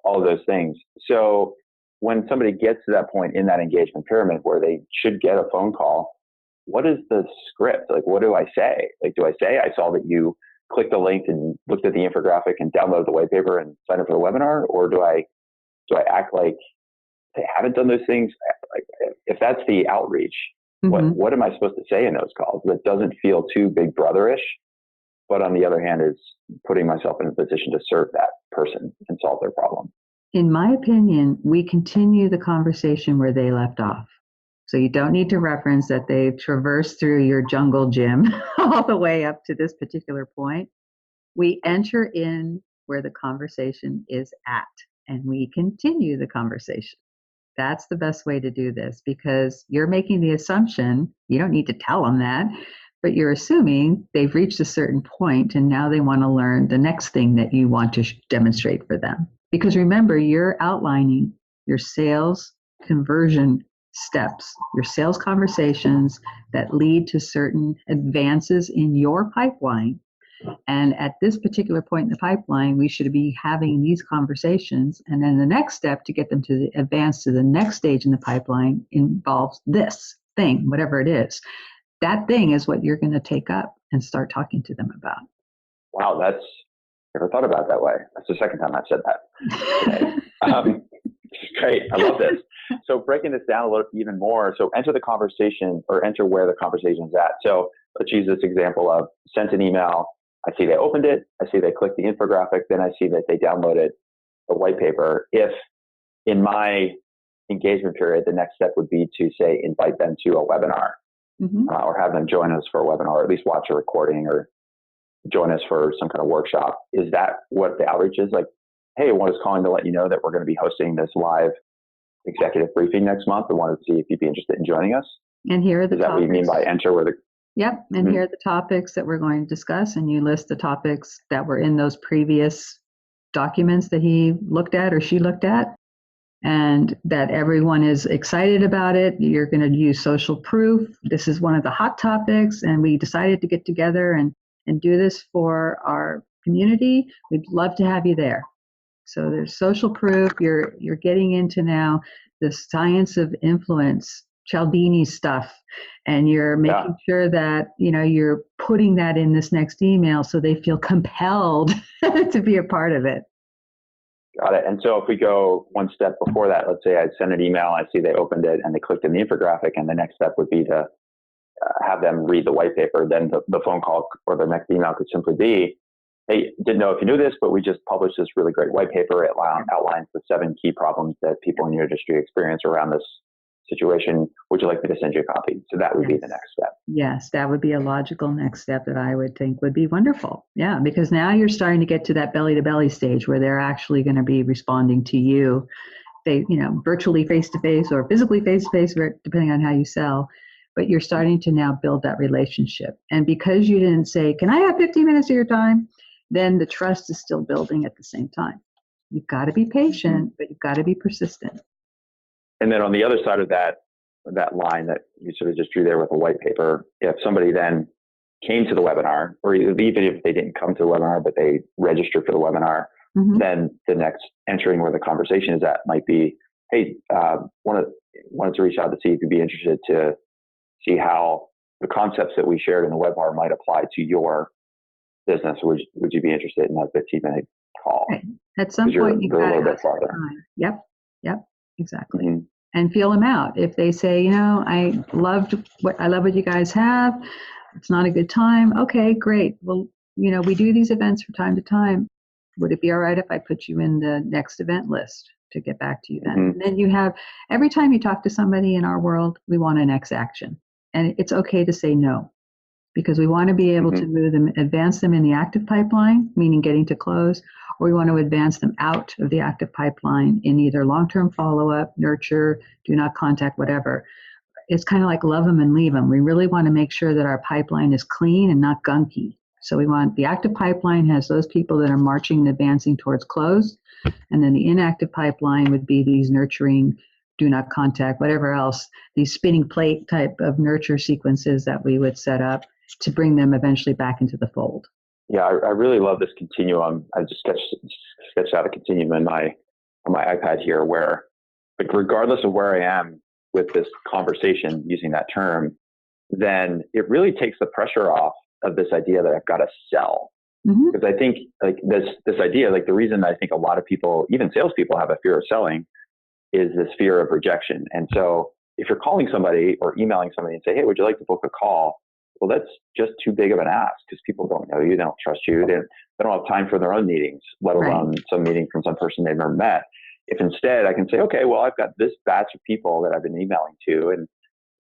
all of those things. So when somebody gets to that point in that engagement pyramid where they should get a phone call, what is the script? Like, what do I say? Like, do I say, I saw that you clicked the link and looked at the infographic and downloaded the white paper and signed up for the webinar? Or do I act like they haven't done those things? Like, if that's the outreach, what am I supposed to say in those calls that doesn't feel too big brotherish, but on the other hand is putting myself in a position to serve that person and solve their problem? In my opinion, we continue the conversation where they left off. So you don't need to reference that they've traversed through your jungle gym all the way up to this particular point. We enter in where the conversation is at, and we continue the conversation. That's the best way to do this, because you're making the assumption, you don't need to tell them that, but you're assuming they've reached a certain point and now they want to learn the next thing that you want to demonstrate for them. Because remember, you're outlining your sales conversion steps, your sales conversations that lead to certain advances in your pipeline. And at this particular point in the pipeline, we should be having these conversations. And then the next step to get them to advance to the next stage in the pipeline involves this thing, whatever it is. That thing is what you're going to take up and start talking to them about. Wow, that's never thought about it that way. That's the second time I've said that. Great. I love this. So breaking this down a little even more. So enter the conversation, or enter where the conversation is at. So let's use this example of sent an email. I see they opened it. I see they clicked the infographic. Then I see that they downloaded the white paper. If in my engagement period, the next step would be to say, invite them to a webinar, or have them join us for a webinar, or at least watch a recording or join us for some kind of workshop. Is that what the outreach is? Like, hey, I was calling to let you know that we're going to be hosting this live executive briefing next month. I wanted to see if you'd be interested in joining us. And here are the topics. Is that what you mean by enter where the... Yep. And here are the topics that we're going to discuss. And you list the topics that were in those previous documents that he looked at or she looked at, and that everyone is excited about it. You're going to use social proof. This is one of the hot topics, and we decided to get together and do this for our community. We'd love to have you there. So there's social proof. You're getting into now the science of influence, Cialdini stuff, and you're making sure that you're putting that in this next email so they feel compelled to be a part of it. Got it. And so if we go one step before that, let's say I send an email, I see they opened it and they clicked in the infographic, and the next step would be to have them read the white paper. Then the phone call or the next email could simply be, hey, didn't know if you knew this, but we just published this really great white paper. It outlines the 7 key problems that people in your industry experience around this situation. Would you like me to send you a copy? So that would be the next step. Yes, that would be a logical next step that I would think would be wonderful. Yeah, because now you're starting to get to that belly to belly stage where they're actually going to be responding to you, virtually face to face or physically face to face, depending on how you sell. But you're starting to now build that relationship. And because you didn't say, can I have 15 minutes of your time? Then the trust is still building at the same time. You've got to be patient, but you've got to be persistent. And then on the other side of that line that you sort of just drew there with a white paper, if somebody then came to the webinar, or even if they didn't come to the webinar, but they registered for the webinar, then the next entering where the conversation is at might be, hey, wanted to reach out to see if you'd be interested to see how the concepts that we shared in the webinar might apply to your business. Would you be interested in that 15-minute call? Right. At some point, you got a little bit farther. Yep, exactly. Mm-hmm. And feel them out. If they say, I love what you guys have. It's not a good time. Okay, great. Well, we do these events from time to time. Would it be all right if I put you in the next event list to get back to you then? Mm-hmm. And then you have, every time you talk to somebody in our world, we want a next action. And it's okay to say no, because we want to be able to move them, advance them in the active pipeline, meaning getting to close, or we want to advance them out of the active pipeline in either long-term follow-up, nurture, do not contact, whatever. It's kind of like love them and leave them. We really want to make sure that our pipeline is clean and not gunky. So we want the active pipeline has those people that are marching and advancing towards close, and then the inactive pipeline would be these nurturing, do not contact, whatever else, these spinning plate type of nurture sequences that we would set up to bring them eventually back into the fold. Yeah, I really love this continuum. I just sketched out a continuum on my iPad here where, like, regardless of where I am with this conversation using that term, then it really takes the pressure off of this idea that I've got to sell. Because I think like this idea, like the reason I think a lot of people, even salespeople, have a fear of selling is this fear of rejection. And so if you're calling somebody or emailing somebody and say, hey, would you like to book a call? Well, that's just too big of an ask because people don't know you, they don't trust you, they don't have time for their own meetings, let alone some meeting from some person they've never met. If instead I can say, okay, well, I've got this batch of people that I've been emailing to, and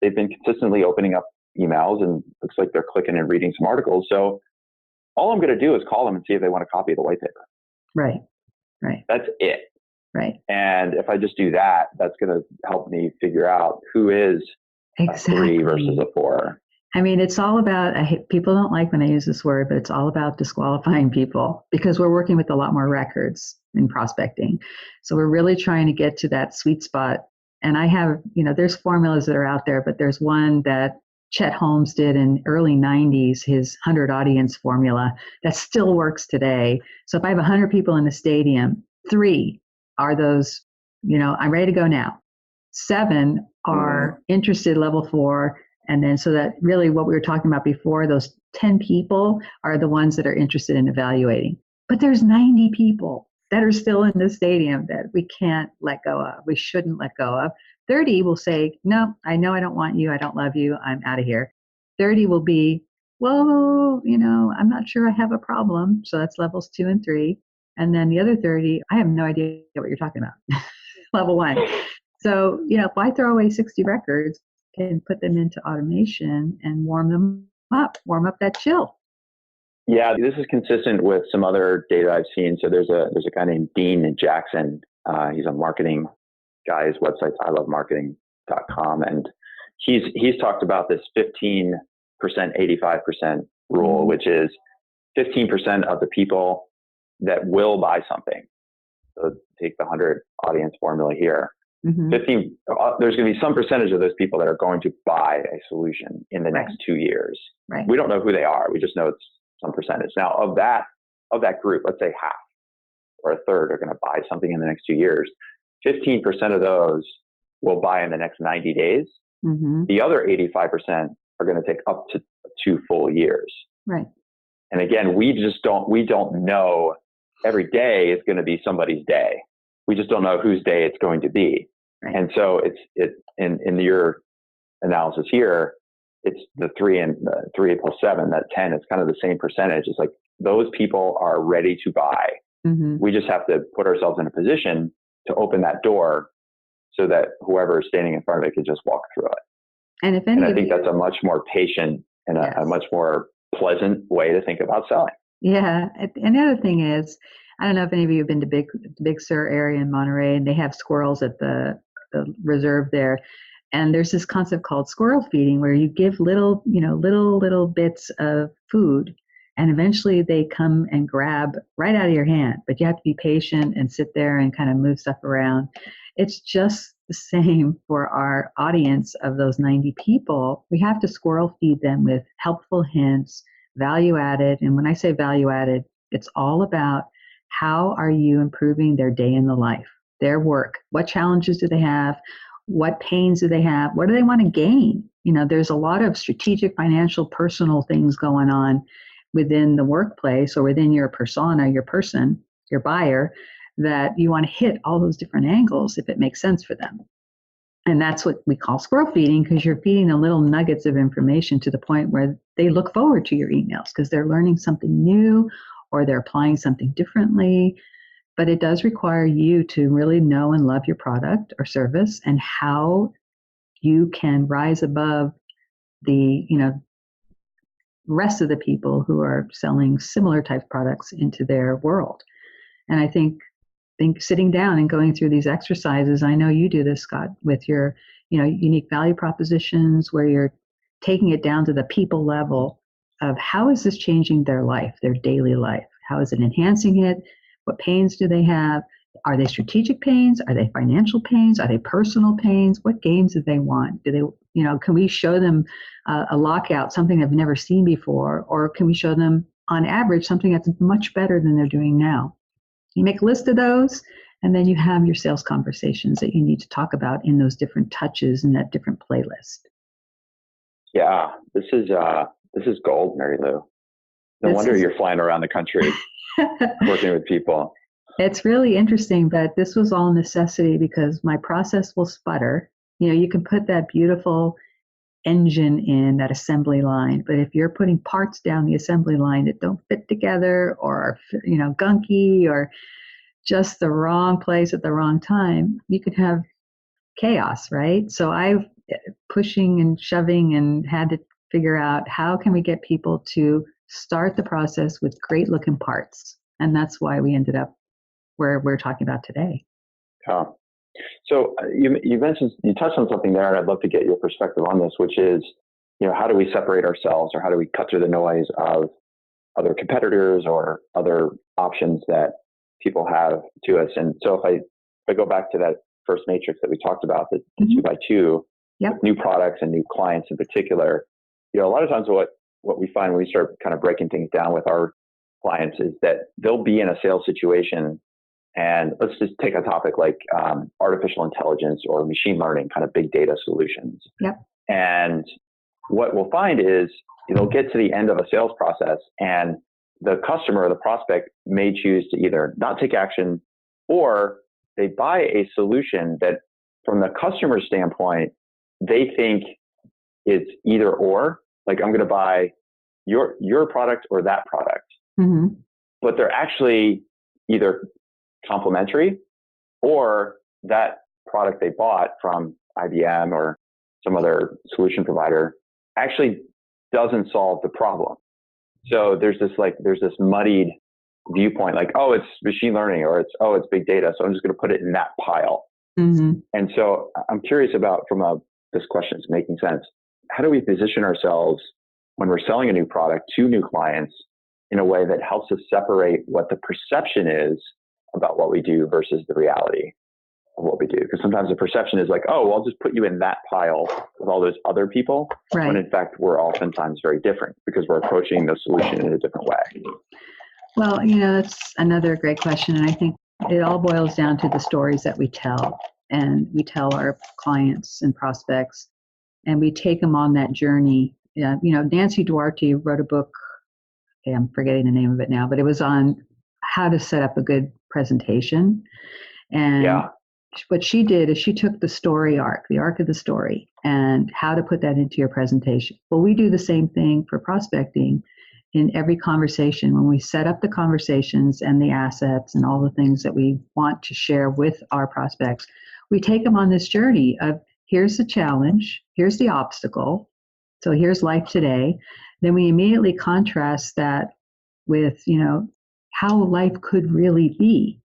they've been consistently opening up emails and looks like they're clicking and reading some articles. So all I'm going to do is call them and see if they want a copy of the white paper. Right. That's it. Right. And if I just do that, that's going to help me figure out who is a 3 versus a 4. I mean, it's all about, people don't like when I use this word, but it's all about disqualifying people because we're working with a lot more records in prospecting. So we're really trying to get to that sweet spot. And I have, there's formulas that are out there, but there's one that Chet Holmes did in early 90s, his 100 audience formula that still works today. So if I have 100 people in the stadium, 3 are those, I'm ready to go now. 7 are interested, level 4. And then so that really what we were talking about before, those 10 people are the ones that are interested in evaluating. But there's 90 people that are still in the stadium that we can't let go of. We shouldn't let go of. 30 will say, no, I know I don't want you. I don't love you. I'm out of here. 30 will be, well, I'm not sure I have a problem. So that's levels 2 and 3. And then the other 30, I have no idea what you're talking about. Level 1. So, if I throw away 60 records, and put them into automation and warm up that chill. Yeah, this is consistent with some other data I've seen. So there's a guy named Dean Jackson. He's a marketing guy. His website's ilovemarketing.com. And he's talked about this 15%, 85% rule, which is 15% of the people that will buy something. So take the 100 audience formula here. 15, there's going to be some percentage of those people that are going to buy a solution in the next 2 years. Right. We don't know who they are. We just know it's some percentage. Now, of that group, let's say half or a third are going to buy something in the next 2 years. 15% of those will buy in the next 90 days. The other 85% are going to take up to 2 full years. Right. And again, we don't know. Every day is going to be somebody's day. We just don't know whose day it's going to be. Right. And so in your analysis here, it's the 3 plus 7, that 10, it's kind of the same percentage. It's like those people are ready to buy. We just have to put ourselves in a position to open that door so that whoever is standing in front of it can just walk through it. And I think that's a much more patient and a much more pleasant way to think about selling. Yeah. And the other thing is, I don't know if any of you have been to Big Sur area in Monterey, and they have squirrels at the reserve there. And there's this concept called squirrel feeding, where you give little bits of food, and eventually they come and grab right out of your hand. But you have to be patient and sit there and kind of move stuff around. It's just the same for our audience of those 90 people. We have to squirrel feed them with helpful hints, value added. And when I say value added, it's all about how are you improving their day in the life, their work? What challenges do they have? What pains do they have? What do they want to gain? There's a lot of strategic, financial, personal things going on within the workplace or within your persona, your person, your buyer, that you want to hit all those different angles if it makes sense for them. And that's what we call squirrel feeding, because you're feeding them little nuggets of information to the point where they look forward to your emails because they're learning something new or they're applying something differently. But it does require you to really know and love your product or service and how you can rise above the, rest of the people who are selling similar type products into their world. And I think sitting down and going through these exercises, I know you do this, Scott, with your, unique value propositions, where you're taking it down to the people level of how is this changing their life, their daily life? How is it enhancing it? What pains do they have? Are they strategic pains? Are they financial pains? Are they personal pains? What gains do they want? Do they, can we show them a lockout, something they've never seen before? Or can we show them, on average, something that's much better than they're doing now? You make a list of those, and then you have your sales conversations that you need to talk about in those different touches in that different playlist. Yeah, this is gold, Marylou. No wonder you're flying around the country working with people. It's really interesting, but this was all necessity because my process will sputter. You can put that beautiful engine in that assembly line, but if you're putting parts down the assembly line that don't fit together or gunky or just the wrong place at the wrong time, you could have chaos, right? So I've pushing and shoving and had to figure out how can we get people to start the process with great looking parts, and that's why we ended up where we're talking about today. Yeah. So you touched on something there, and I'd love to get your perspective on this, which is, how do we separate ourselves, or how do we cut through the noise of other competitors or other options that people have to us? And so if I go back to that first matrix that we talked about, the 2x2, yep, with new products and new clients in particular, a lot of times what we find when we start kind of breaking things down with our clients is that they'll be in a sales situation. And let's just take a topic like artificial intelligence or machine learning, kind of big data solutions. Yep. And what we'll find is they'll get to the end of a sales process, and the customer or the prospect may choose to either not take action, or they buy a solution that from the customer standpoint, they think it's either or, like I'm going to buy your product or that product. Mm-hmm. But they're actually either complementary, or that product they bought from IBM or some other solution provider actually doesn't solve the problem. So there's this muddied viewpoint, like, oh, it's machine learning, or it's big data, so I'm just going to put it in that pile. Mm-hmm. And so I'm curious about, this question is making sense, how do we position ourselves when we're selling a new product to new clients in a way that helps us separate what the perception is about what we do versus the reality of what we do. Because sometimes the perception is like, oh, well, I'll just put you in that pile with all those other people. Right. When in fact, we're oftentimes very different because we're approaching the solution in a different way. Well, that's another great question. And I think it all boils down to the stories that we tell. And we tell our clients and prospects, and we take them on that journey. Nancy Duarte wrote a book. Okay, I'm forgetting the name of it now, but it was on how to set up a good presentation. And what she did is she took the story arc, the arc of the story, and how to put that into your presentation. Well, we do the same thing for prospecting in every conversation. When we set up the conversations and the assets and all the things that we want to share with our prospects, we take them on this journey of here's the challenge, here's the obstacle, so here's life today. Then we immediately contrast that with, how life could really be.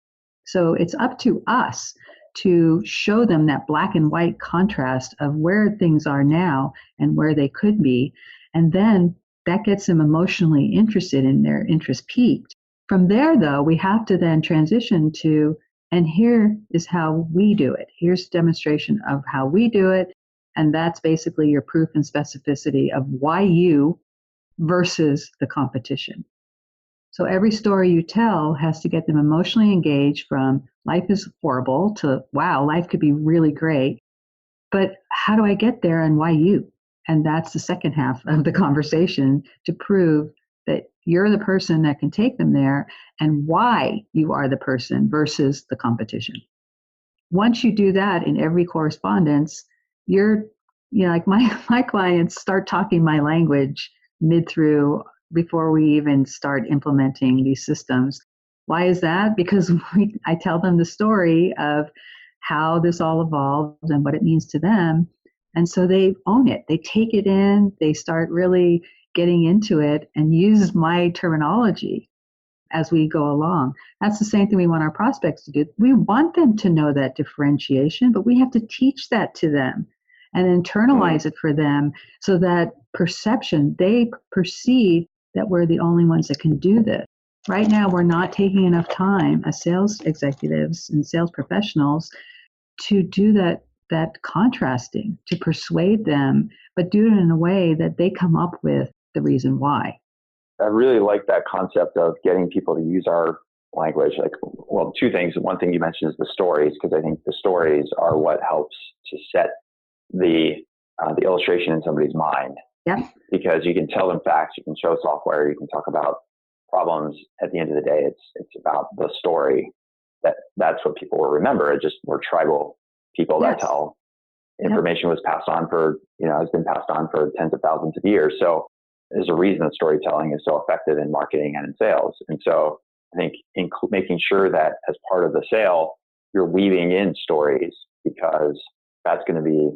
So it's up to us to show them that black and white contrast of where things are now and where they could be. And then that gets them emotionally interested in their interest peaked. From there, though, we have to then transition to, and here is how we do it. Here's a demonstration of how we do it. And that's basically your proof and specificity of why you versus the competition. So every story you tell has to get them emotionally engaged from life is horrible to, wow, life could be really great. But how do I get there and why you? And that's the second half of the conversation to prove that you're the person that can take them there and why you are the person versus the competition. Once you do that in every correspondence, you're, like my clients start talking my language mid-through before we even start implementing these systems. Why is that? Because I tell them the story of how this all evolved and what it means to them. And so they own it. They take it in. They start really getting into it and use my terminology as we go along. That's the same thing we want our prospects to do. We want them to know that differentiation, but we have to teach that to them and internalize it for them so that perception, they perceive that we're the only ones that can do this. Right now, we're not taking enough time as sales executives and sales professionals to do that contrasting, to persuade them, but do it in a way that they come up with the reason why. I really like that concept of getting people to use our language. Two things. One thing you mentioned is the stories, because I think the stories are what helps to set the illustration in somebody's mind. Yeah. Because you can tell them facts, you can show software, you can talk about problems. At the end of the day, it's about the story. That's what people will remember. It just we're tribal people that tell information was passed on has been passed on for tens of thousands of years. So there's a reason that storytelling is so effective in marketing and in sales. And so I think making sure that as part of the sale, you're weaving in stories, because that's going to be,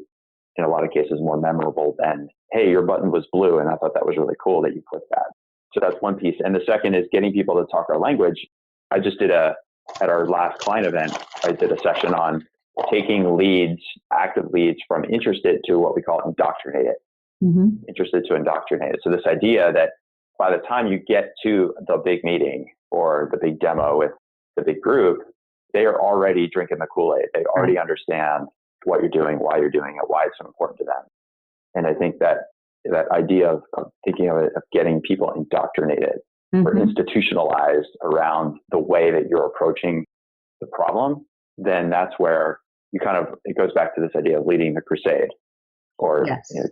in a lot of cases, more memorable than, hey, your button was blue and I thought that was really cool that you clicked that. So that's one piece. And the second is getting people to talk our language. I just did at our last client event, I did a session on taking leads, active leads, from interested to what we call indoctrinated. Interested to indoctrinated. So this idea that by the time you get to the big meeting or the big demo with the big group, they are already drinking the Kool-Aid. They already understand what you're doing, why you're doing it, why it's so important to them. And I think that idea of thinking of it, of getting people indoctrinated or institutionalized around the way that you're approaching the problem, then that's where it goes back to this idea of leading the crusade, or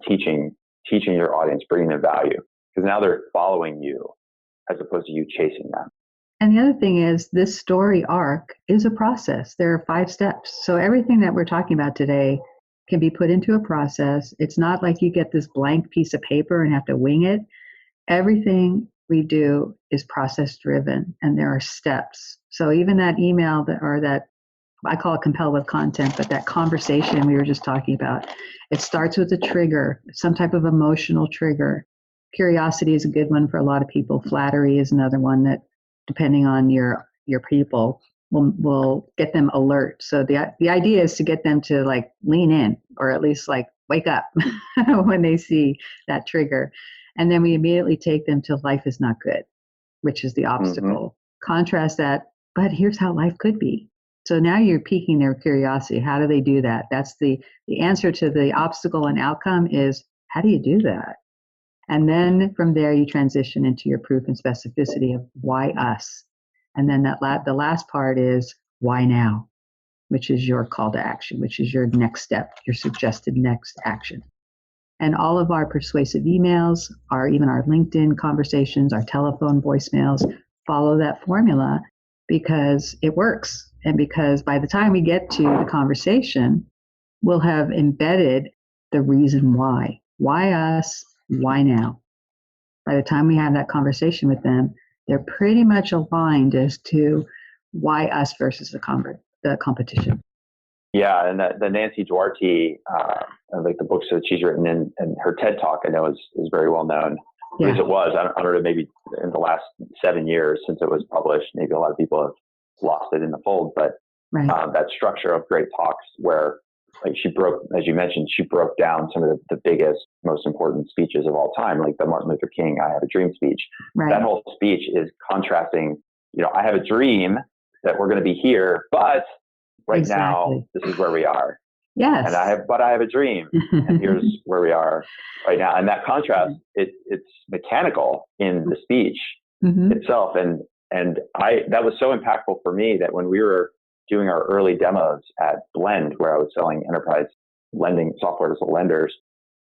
teaching your audience, bringing them value, because now they're following you as opposed to you chasing them. And the other thing is, this story arc is a process. There are 5 steps. So everything that we're talking about today can be put into a process. It's not like you get this blank piece of paper and have to wing it. Everything we do is process driven, and there are steps. So even that email that I call it compel with content, but that conversation we were just talking about, it starts with a trigger, some type of emotional trigger. Curiosity is a good one for a lot of people. Flattery is another one that, depending on your people, will get them alert. So the idea is to get them to lean in, or at least wake up when they see that trigger. And then we immediately take them to life is not good. which is the Mm-hmm. obstacle. Contrast that, but here's how life could be. So now you're piquing their curiosity. How do they do that? That's the answer to the obstacle and outcome is, how do you do that? And then from there, you transition into your proof and specificity of why us. And then the last part is why now, which is your call to action, which is your next step, your suggested next action. And all of our persuasive emails, even our LinkedIn conversations, our telephone voicemails, follow that formula because it works. And because by the time we get to the conversation, we'll have embedded the reason why. Why us? Why now? By the time we have that conversation with them, they're pretty much aligned as to why us versus the competition. Yeah, and the Nancy Duarte, like the books that she's written and her TED Talk, I know is very well known. Yeah. Because it was, I don't know, maybe in the last 7 years since it was published, maybe a lot of people have lost it in the fold, but Right. That structure of great talks where, like as you mentioned, she broke down some of the biggest, most important speeches of all time, like the Martin Luther King, I Have a Dream speech. Right. That whole speech is contrasting, I have a dream that we're going to be here, but right now, this is where we are. Yes. And I have a dream, and here's where we are right now. And that contrast, it's mechanical in the speech itself. And that was so impactful for me that when we were doing our early demos at Blend, where I was selling enterprise lending software to lenders,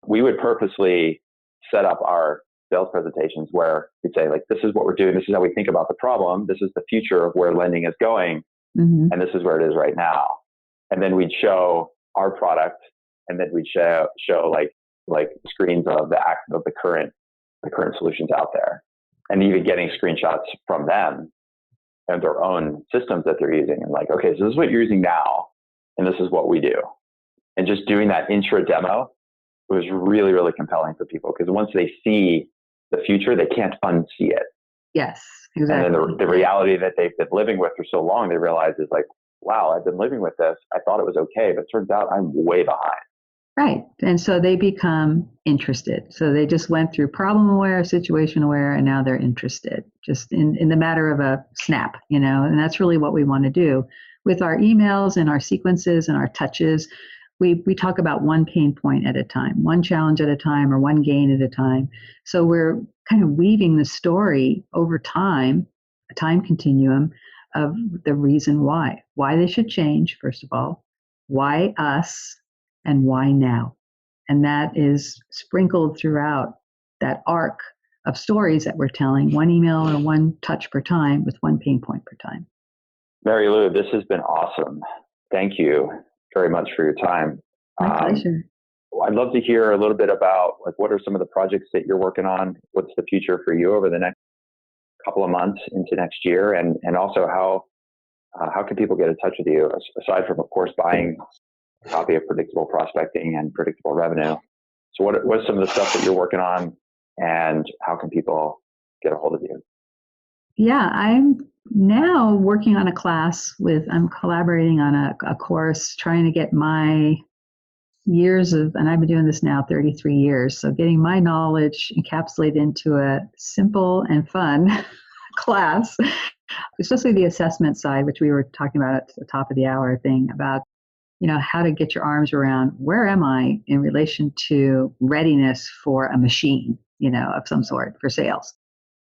we would purposely set up our sales presentations where we'd say, like, this is what we're doing. This is how we think about the problem. This is the future of where lending is going. And this is where it is right now. And then we'd show our product, and then we'd show like screens of the current solutions out there, and even getting screenshots from them and their own systems that they're using. And like, okay, so this is what you're using now, and this is what we do. And just doing that intro demo was really, really compelling for people, because once they see the future, they can't unsee it. Yes, exactly. And then the reality that they've been living with for so long, they realize is like, wow, I've been living with this. I thought it was okay, but it turns out I'm way behind. Right. And so they become interested. So they just went through problem aware, situation aware, and now they're interested, just in the matter of a snap, and that's really what we want to do with our emails and our sequences and our touches. We talk about one pain point at a time, one challenge at a time, or one gain at a time. So we're kind of weaving the story over time, a time continuum of the reason why they should change, first of all, why us, and why now. And that is sprinkled throughout that arc of stories that we're telling, one email or one touch per time with one pain point per time. Marylou, this has been awesome. Thank you very much for your time. My pleasure. I'd love to hear a little bit about, like, what are some of the projects that you're working on? What's the future for you over the next couple of months into next year? And also how can people get in touch with you, aside from, of course, buying a copy of Predictable Prospecting and Predictable Revenue? So what's some of the stuff that you're working on, and how can people get a hold of you? Yeah, I'm now working on a class I'm collaborating on a course, trying to get my years and I've been doing this now 33 years. So getting my knowledge encapsulated into a simple and fun class, especially the assessment side, which we were talking about at the top of the hour thing about, how to get your arms around where am I in relation to readiness for a machine, of some sort for sales.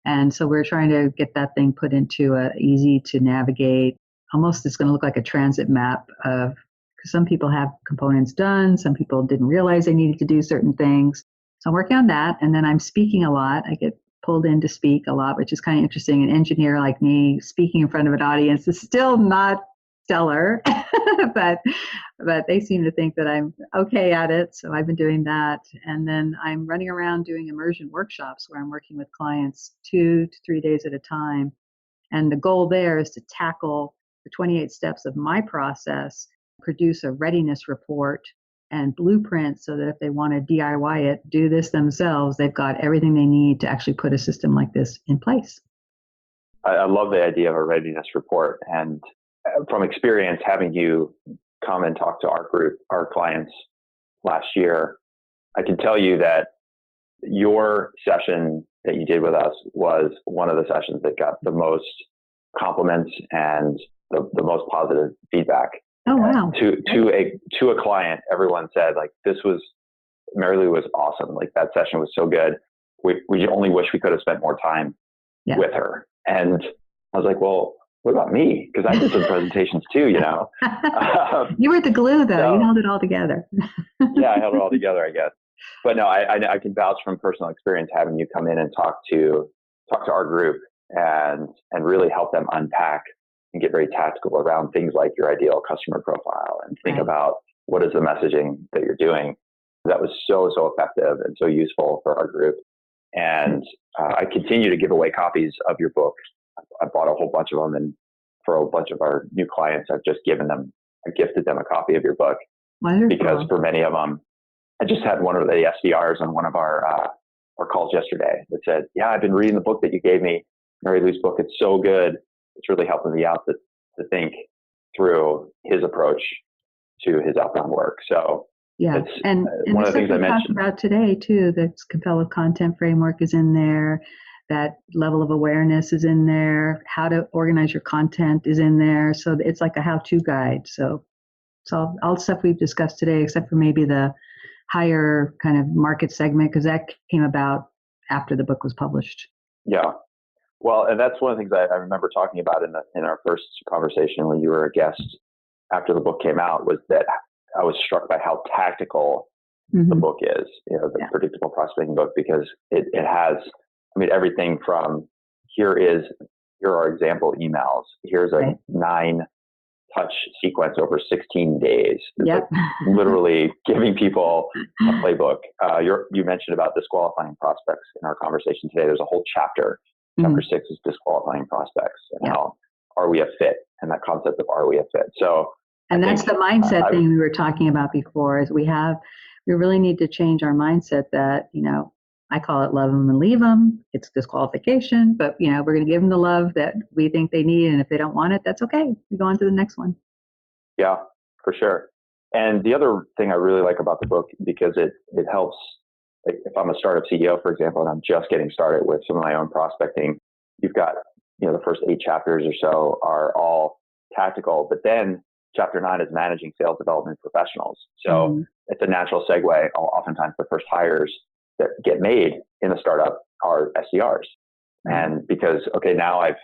And so we're trying to get that thing put into a easy to navigate, almost it's going to look like a transit map of, because some people have components done, some people didn't realize they needed to do certain things. So I'm working on that. And then I'm speaking a lot. I get pulled in to speak a lot, which is kind of interesting. An engineer like me speaking in front of an audience is still not stellar, but they seem to think that I'm okay at it. So I've been doing that. And then I'm running around doing immersion workshops where I'm working with clients 2 to 3 days at a time. And the goal there is to tackle the 28 steps of my process, produce a readiness report and blueprint so that if they want to DIY it, do this themselves, they've got everything they need to actually put a system like this in place. I love the idea of a readiness report. And from experience, having you come and talk to our clients last year, I can tell you that your session that you did with us was one of the sessions that got the most compliments and the most positive feedback. Oh, wow. To a client, everyone said, like, Marylou was awesome. Like, that session was so good. We only wish we could have spent more time with her. And I was like, well, what about me? Because I did some presentations too, you know. You were the glue, though. So, you held it all together. Yeah, I held it all together, I guess. But no, I can vouch from personal experience having you come in and talk to our group and really help them unpack and get very tactical around things like your ideal customer profile and think about what is the messaging that you're doing. That was so effective and so useful for our group. And I continue to give away copies of your book. I bought a whole bunch of them, and for a bunch of our new clients, I gifted them a copy of your book. Wonderful. Because for many of them, I just had one of the SDRs on one of our calls yesterday that said, yeah, I've been reading the book that you gave me, Marylou's book. It's so good. It's really helping me out to think through his approach to his outbound work. So yeah, and one of the things I mentioned about today too, the competitive content framework is in there. That level of awareness is in there. How to organize your content is in there. So it's like a how-to guide. So all the stuff we've discussed today, except for maybe the higher kind of market segment, because that came about after the book was published. Yeah. Well, and that's one of the things I remember talking about in our first conversation when you were a guest after the book came out, was that I was struck by how tactical the book is, the predictable prospecting book, because it has, everything from here are example emails. Here's a 9-touch sequence over 16 days. Yep. Like literally giving people a playbook. You mentioned about disqualifying prospects in our conversation today. There's a whole chapter. Chapter 6 is disqualifying prospects and how are we a fit, and that concept of are we a fit. So, and that's the mindset thing we were talking about before. Is we really need to change our mindset that, I call it love them and leave them. It's disqualification, but we're going to give them the love that we think they need, and if they don't want it, that's okay. We go on to the next one. Yeah, for sure. And the other thing I really like about the book, because it helps. Like if I'm a startup CEO, for example, and I'm just getting started with some of my own prospecting, you've got, the first 8 chapters or so are all tactical, but then chapter 9 is managing sales development professionals. So it's a natural segue. Oftentimes the first hires that get made in a startup are SDRs. And because, now I've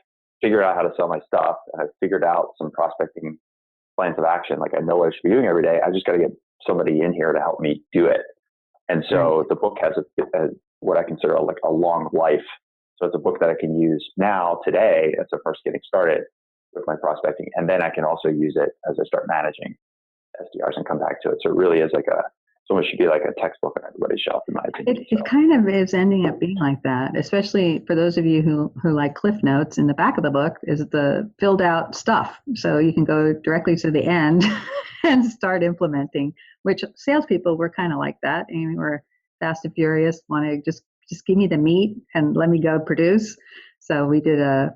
figured out how to sell my stuff and I've figured out some prospecting plans of action. Like I know what I should be doing every day. I just got to get somebody in here to help me do it. And so the book has what I consider a long life. So it's a book that I can use now, today, as a first getting started with my prospecting. And then I can also use it as I start managing SDRs and come back to it. So it really is someone should be like a textbook on everybody's shelf, in my opinion. It kind of is ending up being like that, especially for those of you who like Cliff Notes. In the back of the book is the filled out stuff. So you can go directly to the end and start implementing, which salespeople were kind of like that. We're fast and furious, want to just give me the meat and let me go produce. So we did a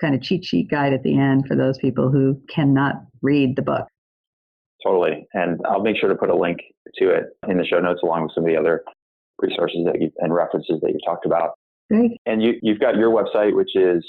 kind of cheat sheet guide at the end for those people who cannot read the book. Totally. And I'll make sure to put a link to it in the show notes along with some of the other resources and references that you talked about. Great. And you've got your website, which is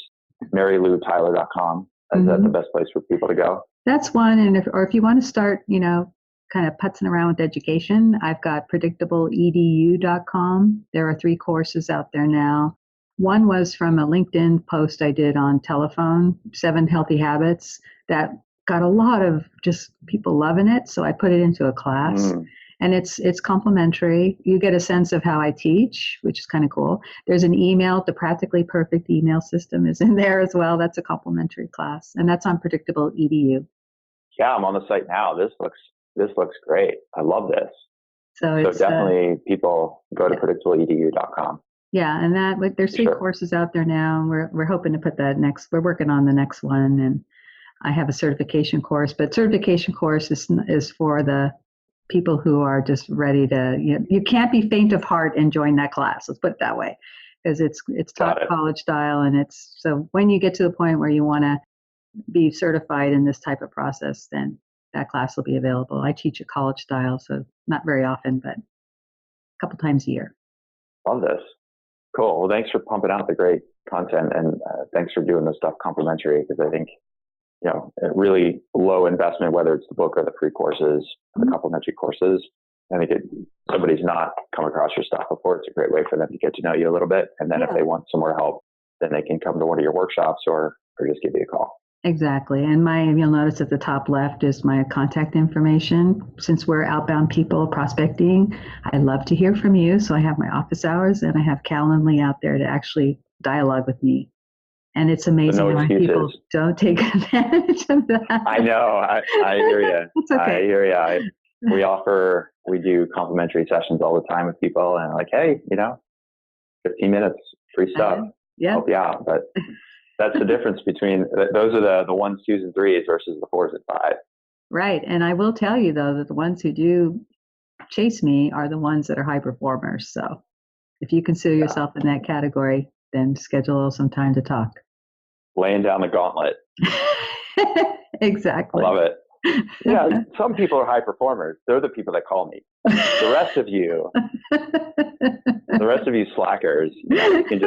MarylouTyler.com. Is that the best place for people to go? That's one. And if you want to start, kind of putzing around with education, I've got predictableedu.com. There are 3 courses out there now. One was from a LinkedIn post I did on telephone, 7 healthy habits, that got a lot of just people loving it. So I put it into a class. And it's complimentary. You get a sense of how I teach, which is kind of cool. There's an email, the Practically Perfect email system is in there as well. That's a complimentary class. And that's on Predictable EDU. Yeah, I'm on the site now. This looks great. I love this. So definitely people go to predictableedu.com. Yeah, and there's 3 courses out there now. We're hoping to put we're working on the next one. And I have a certification course, but certification course is for the people who are just ready to, you can't be faint of heart and join that class. Let's put it that way, because it's taught college style. And so when you get to the point where you want to be certified in this type of process, then that class will be available. I teach a college style, so not very often, but a couple times a year. Love this. Cool. Well, thanks for pumping out the great content, and thanks for doing this stuff complimentary, because I think, really low investment, whether it's the book or the free courses, the complimentary courses. I think somebody's not come across your stuff before, it's a great way for them to get to know you a little bit. And then if they want some more help, then they can come to one of your workshops or just give you a call. Exactly. And you'll notice at the top left is my contact information. Since we're outbound people prospecting, I love to hear from you. So I have my office hours and I have Calendly out there to actually dialogue with me. And it's amazing how people don't take advantage of that. I know. I hear you. It's okay. I hear you. We do complimentary sessions all the time with people, and like, hey, 15 minutes, free stuff, help you out. But that's the difference between those are the 1s, 2s, and 3s versus the 4s and 5s. Right. And I will tell you, though, that the ones who do chase me are the ones that are high performers. So if you consider yourself in that category, then schedule some time to talk. Laying down the gauntlet. Exactly. I love it. Yeah, some people are high performers. They're the people that call me. The rest of you slackers, you can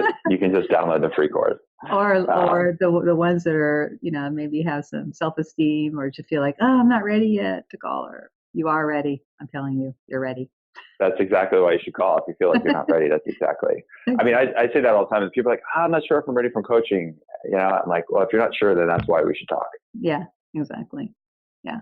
just download the free course. Or the ones that are, maybe have some self-esteem or just feel like, oh, I'm not ready yet to call her. You are ready. I'm telling you, you're ready. That's exactly why you should call. If you feel like you're not ready, that's exactly. I mean, I say that all the time. And people are like, I'm not sure if I'm ready for coaching. I'm like, well, if you're not sure, then that's why we should talk. Yeah, exactly. Yeah.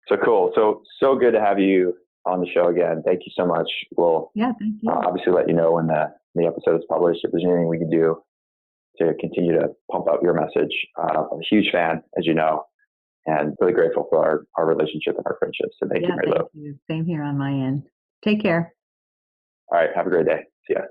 So cool. So good to have you on the show again. Thank you so much. We'll thank you. Obviously let you know when the episode is published. If there's anything we can do to continue to pump up your message. I'm a huge fan, as you know, and really grateful for our relationship and our friendship. So thank you, Marylou. Thank you. Same here on my end. Take care. All right. Have a great day. See ya.